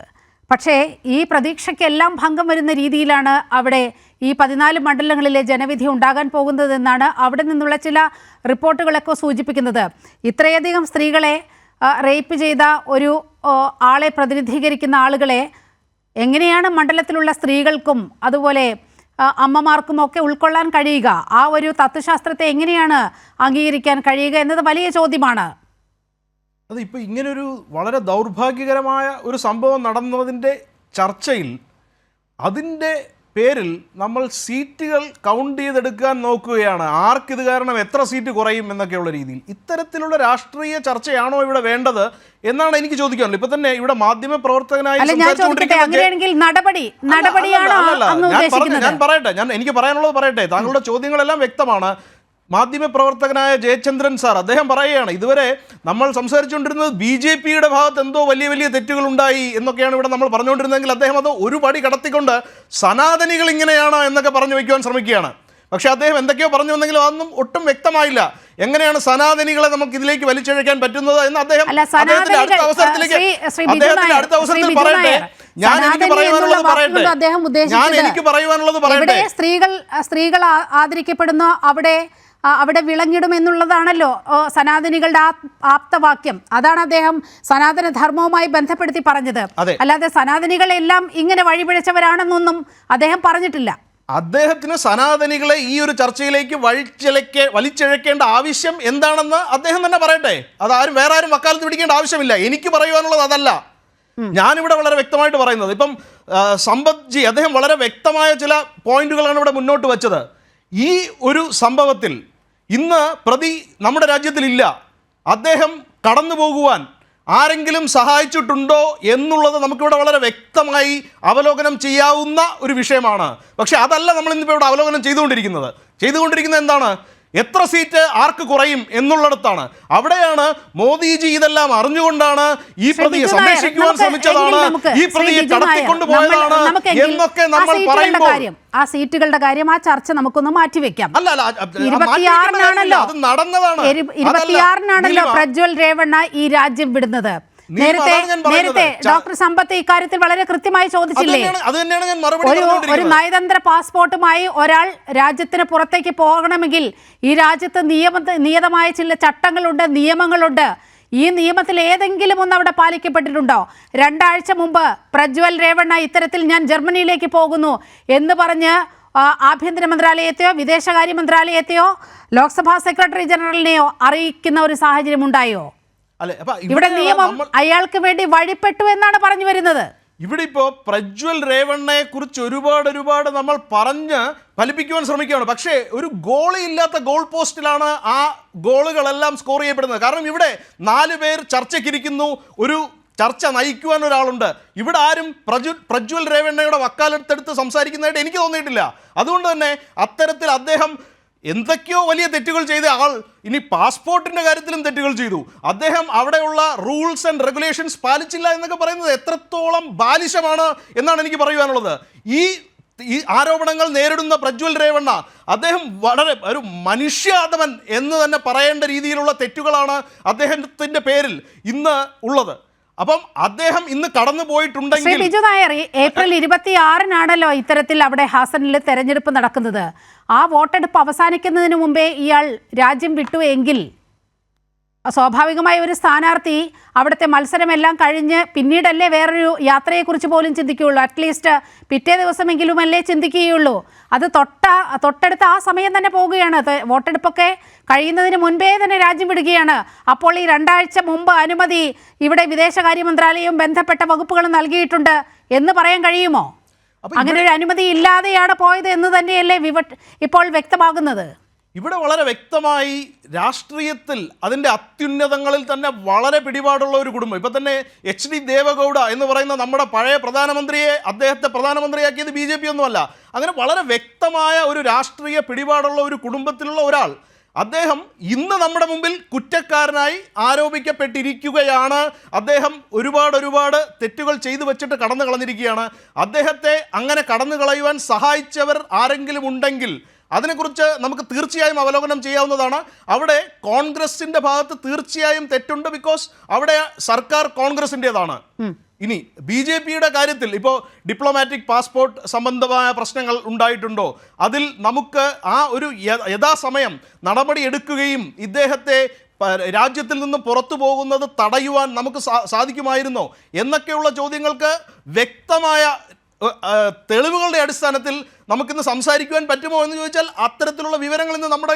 പക്ഷേ ഈ പ്രതീക്ഷയ്ക്കെല്ലാം ഭംഗം വരുന്ന രീതിയിലാണ് അവിടെ ഈ 14 മണ്ഡലങ്ങളിലെ ജനവിധി ഉണ്ടാകാൻ പോകുന്നതെന്നാണ് അവിടെ നിന്നുള്ള ചില റിപ്പോർട്ടുകളൊക്കെ സൂചിപ്പിക്കുന്നത്. ഇത്രയധികം സ്ത്രീകളെ റേപ്പ് ചെയ്ത ഒരു ആളെ പ്രതിനിധീകരിക്കുന്ന ആളുകളെ എങ്ങനെയാണ് മണ്ഡലത്തിലുള്ള സ്ത്രീകൾക്കും അതുപോലെ അമ്മമാർക്കുമൊക്കെ ഉൾക്കൊള്ളാൻ കഴിയുക? ആ ഒരു തത്വശാസ്ത്രത്തെ എങ്ങനെയാണ് അംഗീകരിക്കാൻ കഴിയുക എന്നത് വലിയ ചോദ്യമാണ്. അതിപ്പോൾ ഇങ്ങനൊരു വളരെ ദൗർഭാഗ്യകരമായ ഒരു സംഭവം നടന്നതിൻ്റെ ചർച്ചയിൽ അതിൻ്റെ പേരിൽ നമ്മൾ സീറ്റുകൾ കൗണ്ട് ചെയ്തെടുക്കാൻ നോക്കുകയാണ്. ആർക്കിത് കാരണം എത്ര സീറ്റ് കുറയും എന്നൊക്കെയുള്ള രീതിയിൽ ഇത്തരത്തിലുള്ള രാഷ്ട്രീയ ചർച്ചയാണോ ഇവിടെ വേണ്ടത് എന്നാണ് എനിക്ക് ചോദിക്കാനുള്ളത്. ഇപ്പൊ തന്നെ ഇവിടെ മാധ്യമ പ്രവർത്തകനായി ഞാൻ പറയട്ടെ, എനിക്ക് പറയാനുള്ളത് പറയട്ടെ. താങ്കളുടെ ചോദ്യങ്ങളെല്ലാം വ്യക്തമാണ്. മാധ്യമപ്രവർത്തകനായ ജയചന്ദ്രൻ സാർ അദ്ദേഹം പറയുകയാണ്, ഇതുവരെ നമ്മൾ സംസാരിച്ചുകൊണ്ടിരുന്നത് BJPയുടെ ഭാഗത്ത് എന്തോ വലിയ വലിയ തെറ്റുകളുണ്ടായി എന്നൊക്കെയാണ് ഇവിടെ നമ്മൾ പറഞ്ഞുകൊണ്ടിരുന്നതെങ്കിൽ അദ്ദേഹം അത് ഒരു പടി കടത്തിക്കൊണ്ട് സനാതനികൾ ഇങ്ങനെയാണ് എന്നൊക്കെ പറഞ്ഞു വയ്ക്കുവാൻ ശ്രമിക്കുകയാണ്. പക്ഷേ അദ്ദേഹം എന്തൊക്കെയോ പറഞ്ഞു വന്നെങ്കിലും അതൊന്നും ഒട്ടും വ്യക്തമായില്ല. എങ്ങനെയാണ് സനാതനികളെ നമുക്ക് ഇതിലേക്ക് വലിച്ചിഴക്കാൻ പറ്റുന്നത് എന്ന് അദ്ദേഹം അദ്ദേഹത്തിന്റെ അടുത്ത അവസരത്തിൽ പറയട്ടെ. ഞാൻ എനിക്ക് പറയുവാനുള്ളത് പറയട്ടെ. സ്ത്രീകൾ ആദരിക്കപ്പെടുന്ന അവിടെ വിളങ്ങിടുമെന്നുള്ളതാണല്ലോ സനാതനികളുടെ ആപ്തവാക്യം. അതാണ് അദ്ദേഹം സനാതന ധർമ്മവുമായി ബന്ധപ്പെടുത്തി പറഞ്ഞത്. അല്ലാതെ സനാതനികളെല്ലാം ഇങ്ങനെ വഴിപിഴച്ചവരാണെന്നൊന്നും അദ്ദേഹം പറഞ്ഞിട്ടില്ല. അദ്ദേഹത്തിന് സനാതനികളെ ഈ ഒരു ചർച്ചയിലേക്ക് വലിച്ചിഴക്കേണ്ട ആവശ്യം എന്താണെന്ന് അദ്ദേഹം തന്നെ പറയട്ടെ. അതാരും വേറെ ആരും വക്കാലത്ത് പിടിക്കേണ്ട ആവശ്യമില്ല. എനിക്ക് പറയുവാനുള്ളത് അതല്ല. ഞാനിവിടെ വളരെ വ്യക്തമായിട്ട് പറയുന്നത്, ഇപ്പം സമ്പത് ജി അദ്ദേഹം വളരെ വ്യക്തമായ ചില പോയിന്റുകളാണ് ഇവിടെ മുന്നോട്ട് വെച്ചത്. ഈ ഒരു സംഭവത്തിൽ ഇന്ന് പ്രതി നമ്മുടെ രാജ്യത്തിലില്ല. അദ്ദേഹം കടന്നു പോകുവാൻ ആരെങ്കിലും സഹായിച്ചിട്ടുണ്ടോ എന്നുള്ളത് നമുക്കിവിടെ വളരെ വ്യക്തമായി അവലോകനം ചെയ്യാവുന്ന ഒരു വിഷയമാണ്. പക്ഷേ അതല്ല നമ്മൾ ഇന്നിപ്പോൾ ഇവിടെ അവലോകനം ചെയ്തുകൊണ്ടിരിക്കുന്നത് എന്താണ്? എത്ര സീറ്റ് ആർക്ക് കുറയും എന്നുള്ളിടത്താണ്. അവിടെയാണ് മോദിജി ഇതെല്ലാം അറിഞ്ഞുകൊണ്ടാണ് ഈ പ്രതിയെ സംരക്ഷിക്കുവാൻ ശ്രമിച്ചതാണ്, ഈ പ്രതിയെ കടത്തിക്കൊണ്ടുപോയതാണ് എന്നൊക്കെ നമ്മൾ പറയുമ്പോൾ ആ സീറ്റുകളുടെ കാര്യം ആ ചർച്ച നമുക്കൊന്ന് മാറ്റിവെക്കാം. അത് നടന്നതാണ്. 26-നാണല്ലോ പ്രജ്വൽ രേവണ്ണ ഈ രാജ്യം വിടുന്നത്. നേരത്തെ ഡോക്ടർ സമ്പത്ത് ഇക്കാര്യത്തിൽ വളരെ കൃത്യമായി ചോദിച്ചില്ലേ, ഒരു നയതന്ത്ര പാസ്പോർട്ടുമായി ഒരാൾ രാജ്യത്തിന് പുറത്തേക്ക് പോകണമെങ്കിൽ ഈ രാജ്യത്ത് നിയതമായ ചില ചട്ടങ്ങളുണ്ട്, നിയമങ്ങളുണ്ട്. ഈ നിയമത്തിൽ ഏതെങ്കിലും ഒന്ന് അവിടെ പാലിക്കപ്പെട്ടിട്ടുണ്ടോ? 2 ആഴ്ച മുമ്പ് പ്രജ്വൽ രേവണ്ണ ഇത്തരത്തിൽ ഞാൻ ജർമ്മനിയിലേക്ക് പോകുന്നു എന്ന് പറഞ്ഞ് ആഭ്യന്തര മന്ത്രാലയത്തെയോ വിദേശകാര്യ മന്ത്രാലയത്തെയോ ലോക്സഭാ സെക്രട്ടറി ജനറലിനെയോ അറിയിക്കുന്ന ഒരു സാഹചര്യം ഉണ്ടായോ? ഇവിടെ നിയമം അയാൾക്ക് വേണ്ടി വഴിപ്പെട്ടു എന്നാണ് പറഞ്ഞു വരുന്നത്. ഇവിടെ ഇപ്പോൾ പ്രജ്വൽ രേവണ്ണയെ കുറിച്ച് ഒരുപാട് നമ്മൾ പറഞ്ഞ് ഫലിപ്പിക്കുവാൻ ശ്രമിക്കുകയാണ്. പക്ഷേ ഒരു ഗോളില്ലാത്ത ഗോൾ പോസ്റ്റിലാണ് ആ ഗോളുകളെല്ലാം സ്കോർ ചെയ്യപ്പെടുന്നത്. കാരണം ഇവിടെ 4 പേർ ചർച്ചയ്ക്കിരിക്കുന്നു, ഒരു ചർച്ച നയിക്കുവാൻ ഒരാളുണ്ട്. ഇവിടെ ആരും പ്രജ്വൽ രേവണ്ണയുടെ വക്കാലത്തെടുത്ത് സംസാരിക്കുന്നതായിട്ട് എനിക്ക് തോന്നിയിട്ടില്ല. അതുകൊണ്ട് തന്നെ അത്തരത്തിൽ അദ്ദേഹം എന്തൊക്കെയോ വലിയ തെറ്റുകൾ ചെയ്ത ആൾ ഇനി പാസ്പോർട്ടിൻ്റെ കാര്യത്തിലും തെറ്റുകൾ ചെയ്തു. അദ്ദേഹം അവിടെയുള്ള റൂൾസ് ആൻഡ് റെഗുലേഷൻസ് പാലിച്ചില്ല എന്നൊക്കെ പറയുന്നത് എത്രത്തോളം ബാലിശമാണ് എന്നാണ് എനിക്ക് പറയുവാനുള്ളത്. ഈ ആരോപണങ്ങൾ നേരിടുന്ന പ്രജ്വൽ രേവണ്ണ അദ്ദേഹം വളരെ ഒരു മനുഷ്യാധമൻ എന്ന് തന്നെ പറയേണ്ട രീതിയിലുള്ള തെറ്റുകളാണ് അദ്ദേഹത്തിൻ്റെ പേരിൽ ഇന്ന് ഉള്ളത്. അപ്പം അദ്ദേഹം ഇന്ന് കടന്നു പോയിട്ടുണ്ടെങ്കിൽ ബിജു നായർ, ഏപ്രിൽ 26-നാണല്ലോ ഇത്തരത്തിൽ അവിടെ ഹാസനിൽ തെരഞ്ഞെടുപ്പ് നടക്കുന്നത്. ആ വോട്ടെടുപ്പ് അവസാനിക്കുന്നതിന് മുമ്പേ ഇയാൾ രാജ്യം വിട്ടു എങ്കിൽ സ്വാഭാവികമായ ഒരു സ്ഥാനാർത്ഥി അവിടുത്തെ മത്സരമെല്ലാം കഴിഞ്ഞ് പിന്നീടല്ലേ വേറൊരു യാത്രയെക്കുറിച്ച് പോലും ചിന്തിക്കുകയുള്ളൂ. അറ്റ്ലീസ്റ്റ് പിറ്റേ ദിവസമെങ്കിലും അല്ലേ ചിന്തിക്കുകയുള്ളൂ. അത് തൊട്ടടുത്ത ആ സമയം തന്നെ പോവുകയാണ്. വോട്ടെടുപ്പൊക്കെ കഴിയുന്നതിന് മുൻപേ തന്നെ രാജ്യം വിടുകയാണ്. അപ്പോൾ ഈ 2 ആഴ്ച മുമ്പ് അനുമതി ഇവിടെ വിദേശകാര്യ മന്ത്രാലയവും ബന്ധപ്പെട്ട വകുപ്പുകളും നൽകിയിട്ടുണ്ട് എന്ന് പറയാൻ കഴിയുമോ? അങ്ങനെ ഒരു അനുമതി ഇല്ലാതെയാണ് പോയത് എന്ന് തന്നെയല്ലേ ഇപ്പോൾ വ്യക്തമാകുന്നത്. ഇവിടെ വളരെ വ്യക്തമായി രാഷ്ട്രീയത്തിൽ അതിൻ്റെ അത്യുന്നതങ്ങളിൽ തന്നെ വളരെ പിടിപാടുള്ള ഒരു കുടുംബം. ഇപ്പം തന്നെ HD ദേവഗൗഡ എന്ന് പറയുന്ന നമ്മുടെ പഴയ പ്രധാനമന്ത്രിയെ, അദ്ദേഹത്തെ പ്രധാനമന്ത്രിയാക്കിയത് BJP ഒന്നുമല്ല. അങ്ങനെ വളരെ വ്യക്തമായ ഒരു രാഷ്ട്രീയ പിടിപാടുള്ള ഒരു കുടുംബത്തിലുള്ള ഒരാൾ, അദ്ദേഹം ഇന്ന് നമ്മുടെ മുമ്പിൽ കുറ്റക്കാരനായി ആരോപിക്കപ്പെട്ടിരിക്കുകയാണ്. അദ്ദേഹം ഒരുപാട് തെറ്റുകൾ ചെയ്തു വെച്ചിട്ട് കടന്നു കളഞ്ഞിരിക്കുകയാണ്. അദ്ദേഹത്തെ അങ്ങനെ കടന്നു കളയുവാൻ സഹായിച്ചവർ ആരെങ്കിലും ഉണ്ടെങ്കിൽ അതിനെക്കുറിച്ച് നമുക്ക് തീർച്ചയായും അവലോകനം ചെയ്യാവുന്നതാണ്. അവിടെ കോൺഗ്രസിൻ്റെ ഭാഗത്ത് തീർച്ചയായും തെറ്റുണ്ട്. ബിക്കോസ് അവിടെ സർക്കാർ കോൺഗ്രസിൻ്റേതാണ്. ഇനി BJPയുടെ കാര്യത്തിൽ ഇപ്പോൾ ഡിപ്ലോമാറ്റിക് പാസ്പോർട്ട് സംബന്ധമായ പ്രശ്നങ്ങൾ ഉണ്ടായിട്ടുണ്ടോ? അതിൽ നമുക്ക് ആ ഒരു യഥാസമയം നടപടി എടുക്കുകയും ഇദ്ദേഹത്തെ രാജ്യത്തിൽ നിന്ന് പുറത്തു പോകുന്നത് തടയുവാൻ നമുക്ക് സാധിക്കുമായിരുന്നോ എന്നൊക്കെയുള്ള ചോദ്യങ്ങൾക്ക് വ്യക്തമായ തെളിവുകളുടെ അടിസ്ഥാനത്തിൽ നമുക്കിന്ന് സംസാരിക്കുവാൻ പറ്റുമോ എന്ന് ചോദിച്ചാൽ അത്തരത്തിലുള്ള വിവരങ്ങൾ ഇന്ന് നമ്മുടെ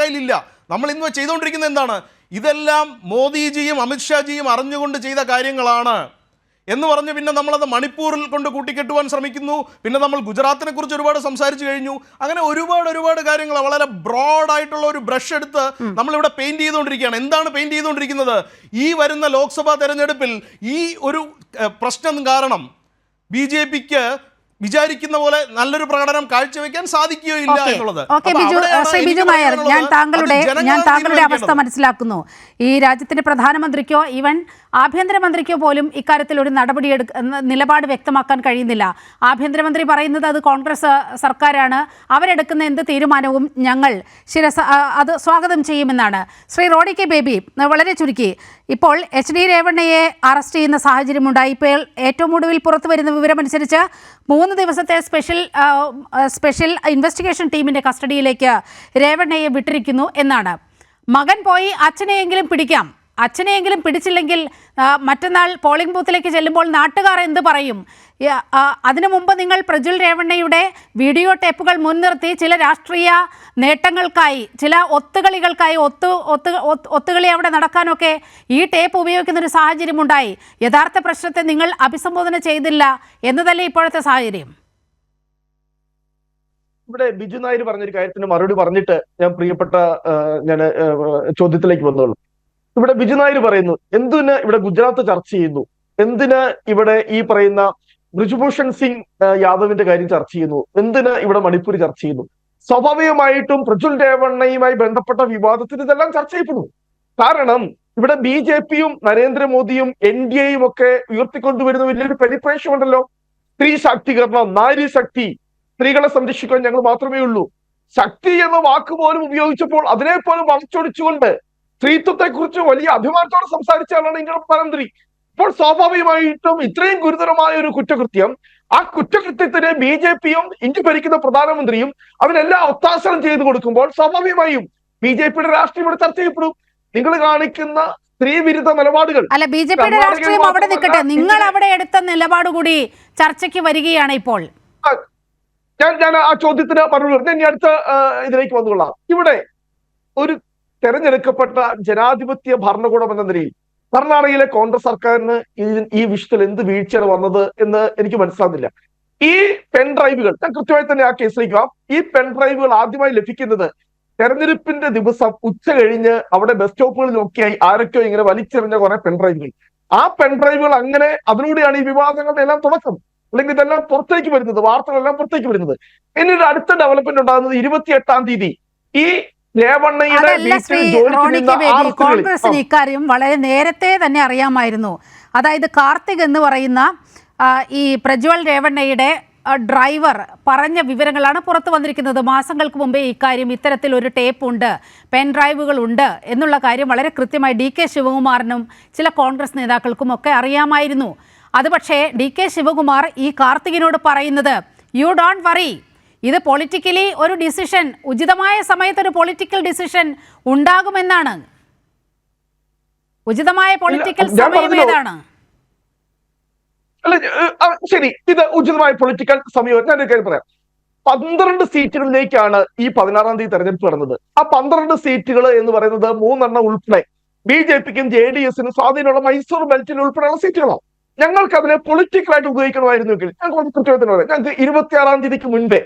കയ്യിലില്ല. നമ്മൾ ഇന്ന് ചെയ്തുകൊണ്ടിരിക്കുന്നത് എന്താണ്? ഇതെല്ലാം മോദിജിയും അമിത്ഷാജിയും അറിഞ്ഞുകൊണ്ട് ചെയ്ത കാര്യങ്ങളാണ് എന്ന് പറഞ്ഞ് പിന്നെ നമ്മളത് മണിപ്പൂരിൽ കൊണ്ട് കൂട്ടിക്കെട്ടുവാൻ ശ്രമിക്കുന്നു. പിന്നെ നമ്മൾ ഗുജറാത്തിനെ കുറിച്ച് ഒരുപാട് സംസാരിച്ചു കഴിഞ്ഞു. അങ്ങനെ ഒരുപാട് കാര്യങ്ങൾ വളരെ ബ്രോഡായിട്ടുള്ള ഒരു ബ്രഷ് എടുത്ത് നമ്മളിവിടെ പെയിന്റ് ചെയ്തുകൊണ്ടിരിക്കുകയാണ്. എന്താണ് പെയിന്റ് ചെയ്തുകൊണ്ടിരിക്കുന്നത്? ഈ വരുന്ന ലോക്സഭാ തെരഞ്ഞെടുപ്പിൽ ഈ ഒരു പ്രശ്നം കാരണം BJPക്ക് വിചാരിക്കുന്ന പോലെ നല്ലൊരു പ്രകടനം കാഴ്ചവെക്കാൻ സാധിക്കുകയില്ല എന്നുള്ളത്. ശ്രീ ബിജു നായർ, ഞാൻ താങ്കളുടെ അവസ്ഥ മനസ്സിലാക്കുന്നു. ഈ രാജ്യത്തിന്റെ പ്രധാനമന്ത്രിക്കോ ഈവൻ ആഭ്യന്തരമന്ത്രിക്കോ പോലും ഇക്കാര്യത്തിൽ ഒരു നിലപാട് വ്യക്തമാക്കാൻ കഴിയുന്നില്ല. ആഭ്യന്തരമന്ത്രി പറയുന്നത് അത് കോൺഗ്രസ് സർക്കാരാണ്, അവരെടുക്കുന്ന എന്ത് തീരുമാനവും ഞങ്ങൾ അത് സ്വാഗതം ചെയ്യുമെന്നാണ്. ശ്രീ റോണി കെ ബേബി, വളരെ ചുരുക്കി, ഇപ്പോൾ HD രേവണ്ണയെ അറസ്റ്റ് ചെയ്യുന്ന സാഹചര്യമുണ്ടായി. ഇപ്പോൾ ഏറ്റവും ഒടുവിൽ പുറത്തു വരുന്ന വിവരമനുസരിച്ച് 3 ദിവസത്തെ സ്പെഷ്യൽ ഇൻവെസ്റ്റിഗേഷൻ ടീമിൻ്റെ കസ്റ്റഡിയിലേക്ക് രേവണ്ണയെ വിട്ടിരിക്കുന്നു എന്നാണ്. മകൻ പോയി അച്ഛനെയെങ്കിലും പിടിക്കാം, അച്ഛനെയെങ്കിലും പിടിച്ചില്ലെങ്കിൽ മറ്റന്നാൾ പോളിംഗ് ബൂത്തിലേക്ക് ചെല്ലുമ്പോൾ നാട്ടുകാർ എന്ത് പറയും? അതിനു മുമ്പ് നിങ്ങൾ പ്രജ്വൽ രേവണ്ണയുടെ വീഡിയോ ടേപ്പുകൾ മുൻനിർത്തി ചില രാഷ്ട്രീയ നേട്ടങ്ങൾക്കായി, ചില ഒത്തുകളികൾക്കായി ഒത്തുകളി അവിടെ നടക്കാനൊക്കെ ഈ ടേപ്പ് ഉപയോഗിക്കുന്ന ഒരു സാഹചര്യമുണ്ടായി. യഥാർത്ഥ പ്രശ്നത്തെ നിങ്ങൾ അഭിസംബോധന ചെയ്തില്ല എന്നതല്ലേ ഇപ്പോഴത്തെ സാഹചര്യം? ഇവിടെ ബിജു നായർ പറഞ്ഞൊരു കാര്യത്തിന് മറുപടി പറഞ്ഞിട്ട് ഞാൻ ചോദ്യത്തിലേക്ക് വന്നോളൂ. ഇവിടെ ബിജു നായർ പറയുന്നു, എന്തിന് ഇവിടെ ഗുജറാത്ത് ചർച്ച ചെയ്യുന്നു, എന്തിന് ഇവിടെ ഈ പറയുന്ന ബ്രിജ്ഭൂഷൺ സിംഗ് യാദവിന്റെ കാര്യം ചർച്ച ചെയ്യുന്നു, എന്തിന് ഇവിടെ മണിപ്പൂർ ചർച്ച ചെയ്യുന്നു? സ്വാഭാവികമായിട്ടും പ്രജ്വൽ രേവണ്ണയുമായി ബന്ധപ്പെട്ട വിവാദത്തിന് ഇതെല്ലാം ചർച്ച ചെയ്യപ്പെടുന്നു. കാരണം ഇവിടെ BJPയും നരേന്ദ്രമോദിയും NDAയും ഒക്കെ ഉയർത്തിക്കൊണ്ടുവരുന്ന വലിയൊരു പരിപ്രേക്ഷ്യമുണ്ടല്ലോ. സ്ത്രീ ശാക്തീകരണം, നാരി ശക്തി, സ്ത്രീകളെ സംരക്ഷിക്കാൻ ഞങ്ങൾ മാത്രമേ ഉള്ളൂ. ശക്തി എന്ന വാക്ക് പോലും ഉപയോഗിച്ചപ്പോൾ അതിനെ പോലും വളച്ചൊടിച്ചുകൊണ്ട് സ്ത്രീത്വത്തെ കുറിച്ച് വലിയ അഭിമാനത്തോടെ സംസാരിച്ച ആളാണ് ഇന്ത്യയുടെ പ്രധാനമന്ത്രി. ഇപ്പോൾ സ്വാഭാവികമായിട്ടും ഇത്രയും ഗുരുതരമായ ഒരു കുറ്റകൃത്യം, ആ കുറ്റകൃത്യത്തിന് BJPയും ഇന്ത്യ ഭരിക്കുന്ന പ്രധാനമന്ത്രിയും അതിനെല്ലാം ഒത്താശനം ചെയ്തു കൊടുക്കുമ്പോൾ സ്വാഭാവികമായും BJPയുടെ രാഷ്ട്രീയം ഇവിടെ ചർച്ച ചെയ്യപ്പെടും. നിങ്ങൾ കാണിക്കുന്ന സ്ത്രീ വിരുദ്ധ നിലപാടുകൾ അല്ല, BJPയുടെ രാഷ്ട്രീയം അവിടെ നിൽക്കട്ടെ, നിങ്ങൾ അവിടെ എടുത്ത നിലപാട് കൂടി ചർച്ചയ്ക്ക് വരികയാണ് ഇപ്പോൾ. ഞാൻ ആ ചോദ്യത്തിന് മറുപടി ഞാൻ അടുത്ത ഇതിലേക്ക് വന്നുകൊള്ളാം. ഇവിടെ ഒരു തെരഞ്ഞെടുക്കപ്പെട്ട ജനാധിപത്യ ഭരണകൂടം എന്ന നിലയിൽ കർണാടകയിലെ കോൺഗ്രസ് സർക്കാരിന് ഈ വിഷയത്തിൽ എന്ത് വീഴ്ചയാണ് വന്നത് എന്ന് എനിക്ക് മനസ്സിലാകുന്നില്ല. ഈ പെൻഡ്രൈവുകൾ, ഞാൻ കൃത്യമായി തന്നെ ആ കേസിലേക്ക് പോകാം. ഈ പെൻഡ്രൈവുകൾ ആദ്യമായി ലഭിക്കുന്നത് തെരഞ്ഞെടുപ്പിന്റെ ദിവസം ഉച്ച കഴിഞ്ഞ് അവിടെ ബസ് സ്റ്റോപ്പുകളിലൊക്കെയായി ആരൊക്കെയോ ഇങ്ങനെ വലിച്ചെറിഞ്ഞ കുറെ പെൻഡ്രൈവുകൾ. ആ പെൻഡ്രൈവുകൾ അങ്ങനെ അതിലൂടെയാണ് ഈ വിവാദങ്ങളുടെ എല്ലാം തുടക്കം, അല്ലെങ്കിൽ ഇതെല്ലാം പുറത്തേക്ക് വരുന്നത്, വാർത്തകളെല്ലാം പുറത്തേക്ക് വരുന്നത്. പിന്നീട് അടുത്ത ഡെവലപ്മെന്റ് ഉണ്ടാകുന്നത് 28-ാം തീയതി ഈ കോൺഗ്രസിന് ഇക്കാര്യം വളരെ നേരത്തെ തന്നെ അറിയാമായിരുന്നു. അതായത് കാർത്തിക് എന്ന് പറയുന്ന ഈ പ്രജ്വൽ രേവണ്ണയുടെ ഡ്രൈവർ പറഞ്ഞ വിവരങ്ങളാണ് പുറത്തു വന്നിരിക്കുന്നത്. മാസങ്ങൾക്ക് മുമ്പേ ഇക്കാര്യം, ഇത്തരത്തിലൊരു ടേപ്പ് ഉണ്ട്, പെൻ ഡ്രൈവുകൾ ഉണ്ട് എന്നുള്ള കാര്യം വളരെ കൃത്യമായി DK ശിവകുമാറിനും ചില കോൺഗ്രസ് നേതാക്കൾക്കും ഒക്കെ അറിയാമായിരുന്നു. അത് പക്ഷേ DK ശിവകുമാർ ഈ കാർത്തികിനോട് പറയുന്നത്, യു ഡോണ്ട് വറി, ഇത് പൊളിറ്റിക്കലി ഒരു ഡിസിഷൻ, ഉചിതമായ സമയത്ത് ഒരു പൊളിറ്റിക്കൽ ഡിസിഷൻ ഉണ്ടാകുമെന്നാണ്. ഉചിതമായ പൊളിറ്റിക്കൽ സമയം ഏതാണ്? ശരി, ഇത് ഉചിതമായ പൊളിറ്റിക്കൽ സമയം. ഞാനൊരു കാര്യം പറയാം. 12 സീറ്റുകളിലേക്കാണ് ഈ 16-ാം തീയതി തെരഞ്ഞെടുപ്പ് നടന്നത്. ആ 12 സീറ്റുകൾ എന്ന് പറയുന്നത് 3 ഉൾപ്പെടെ BJPക്കും JDSനും സ്വാധീനമുള്ള മൈസൂർ ബെൽറ്റിൽ ഉൾപ്പെടെയുള്ള സീറ്റുകളാണ്. ഞങ്ങൾക്ക് അതിനെ പൊളിറ്റിക്കലായിട്ട് ഉപയോഗിക്കണമായിരുന്നെങ്കിൽ ഞാൻ കൃത്യമായി പറയാം. ഞങ്ങൾക്ക് 26-ാം തീയതിക്ക് മുൻപേ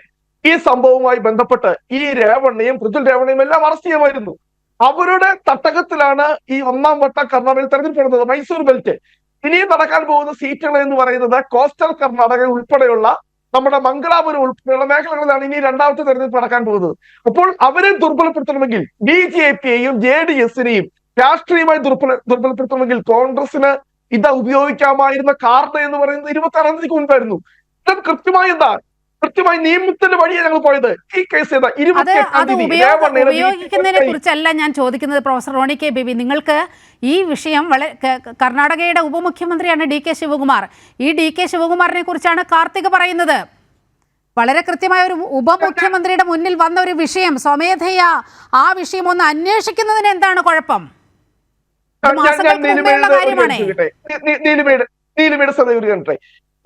ഈ സംഭവവുമായി ബന്ധപ്പെട്ട് ഈ രേവണ്ണയും പൃഥ്വി രേവണ്ണയും എല്ലാം അറസ്റ്റ് ചെയ്യുമായിരുന്നു. അവരുടെ തട്ടകത്തിലാണ് ഈ 1ാം വട്ട കർണാടകയിൽ തെരഞ്ഞെടുപ്പ് മൈസൂർ ബെൽറ്റ്. ഇനിയും നടക്കാൻ പോകുന്ന സീറ്റുകൾ എന്ന് പറയുന്നത് കോസ്റ്റൽ കർണാടക ഉൾപ്പെടെയുള്ള നമ്മുടെ മംഗളാപുരം ഉൾപ്പെടെയുള്ള മേഖലകളിലാണ് ഇനി 2ാമത്തെ തെരഞ്ഞെടുപ്പ് നടക്കാൻ പോകുന്നത്. അപ്പോൾ അവരെ ദുർബലപ്പെടുത്തണമെങ്കിൽ BJPയെയും JDSനെയും രാഷ്ട്രീയമായി ദുർബലപ്പെടുത്തണമെങ്കിൽ കോൺഗ്രസിന് ഇത് ഉപയോഗിക്കാമായിരുന്ന കാർഡ് എന്ന് പറയുന്നത് 26-ാം തീയതിക്ക് മുൻപായിരുന്നു. ഇത് കൃത്യമായി നിയമത്തിന്റെ വഴിയാണ് ഞങ്ങൾ പോയത്. ഈ കേസ് ഉപയോഗിക്കുന്നതിനെ കുറിച്ചല്ല ഞാൻ ചോദിക്കുന്നത് പ്രൊഫസർ റോണി കെ ബേബി. നിങ്ങൾക്ക് ഈ വിഷയം കർണാടകയുടെ ഉപമുഖ്യമന്ത്രിയാണ് DK ശിവകുമാർ. ഈ DK ശിവകുമാറിനെ കുറിച്ചാണ് കാർത്തിക് പറയുന്നത്. വളരെ കൃത്യമായ ഒരു ഉപമുഖ്യമന്ത്രിയുടെ മുന്നിൽ വന്ന ഒരു വിഷയം സ്വമേധയാ ആ വിഷയം ഒന്ന് അന്വേഷിക്കുന്നതിന് എന്താണ് കുഴപ്പം?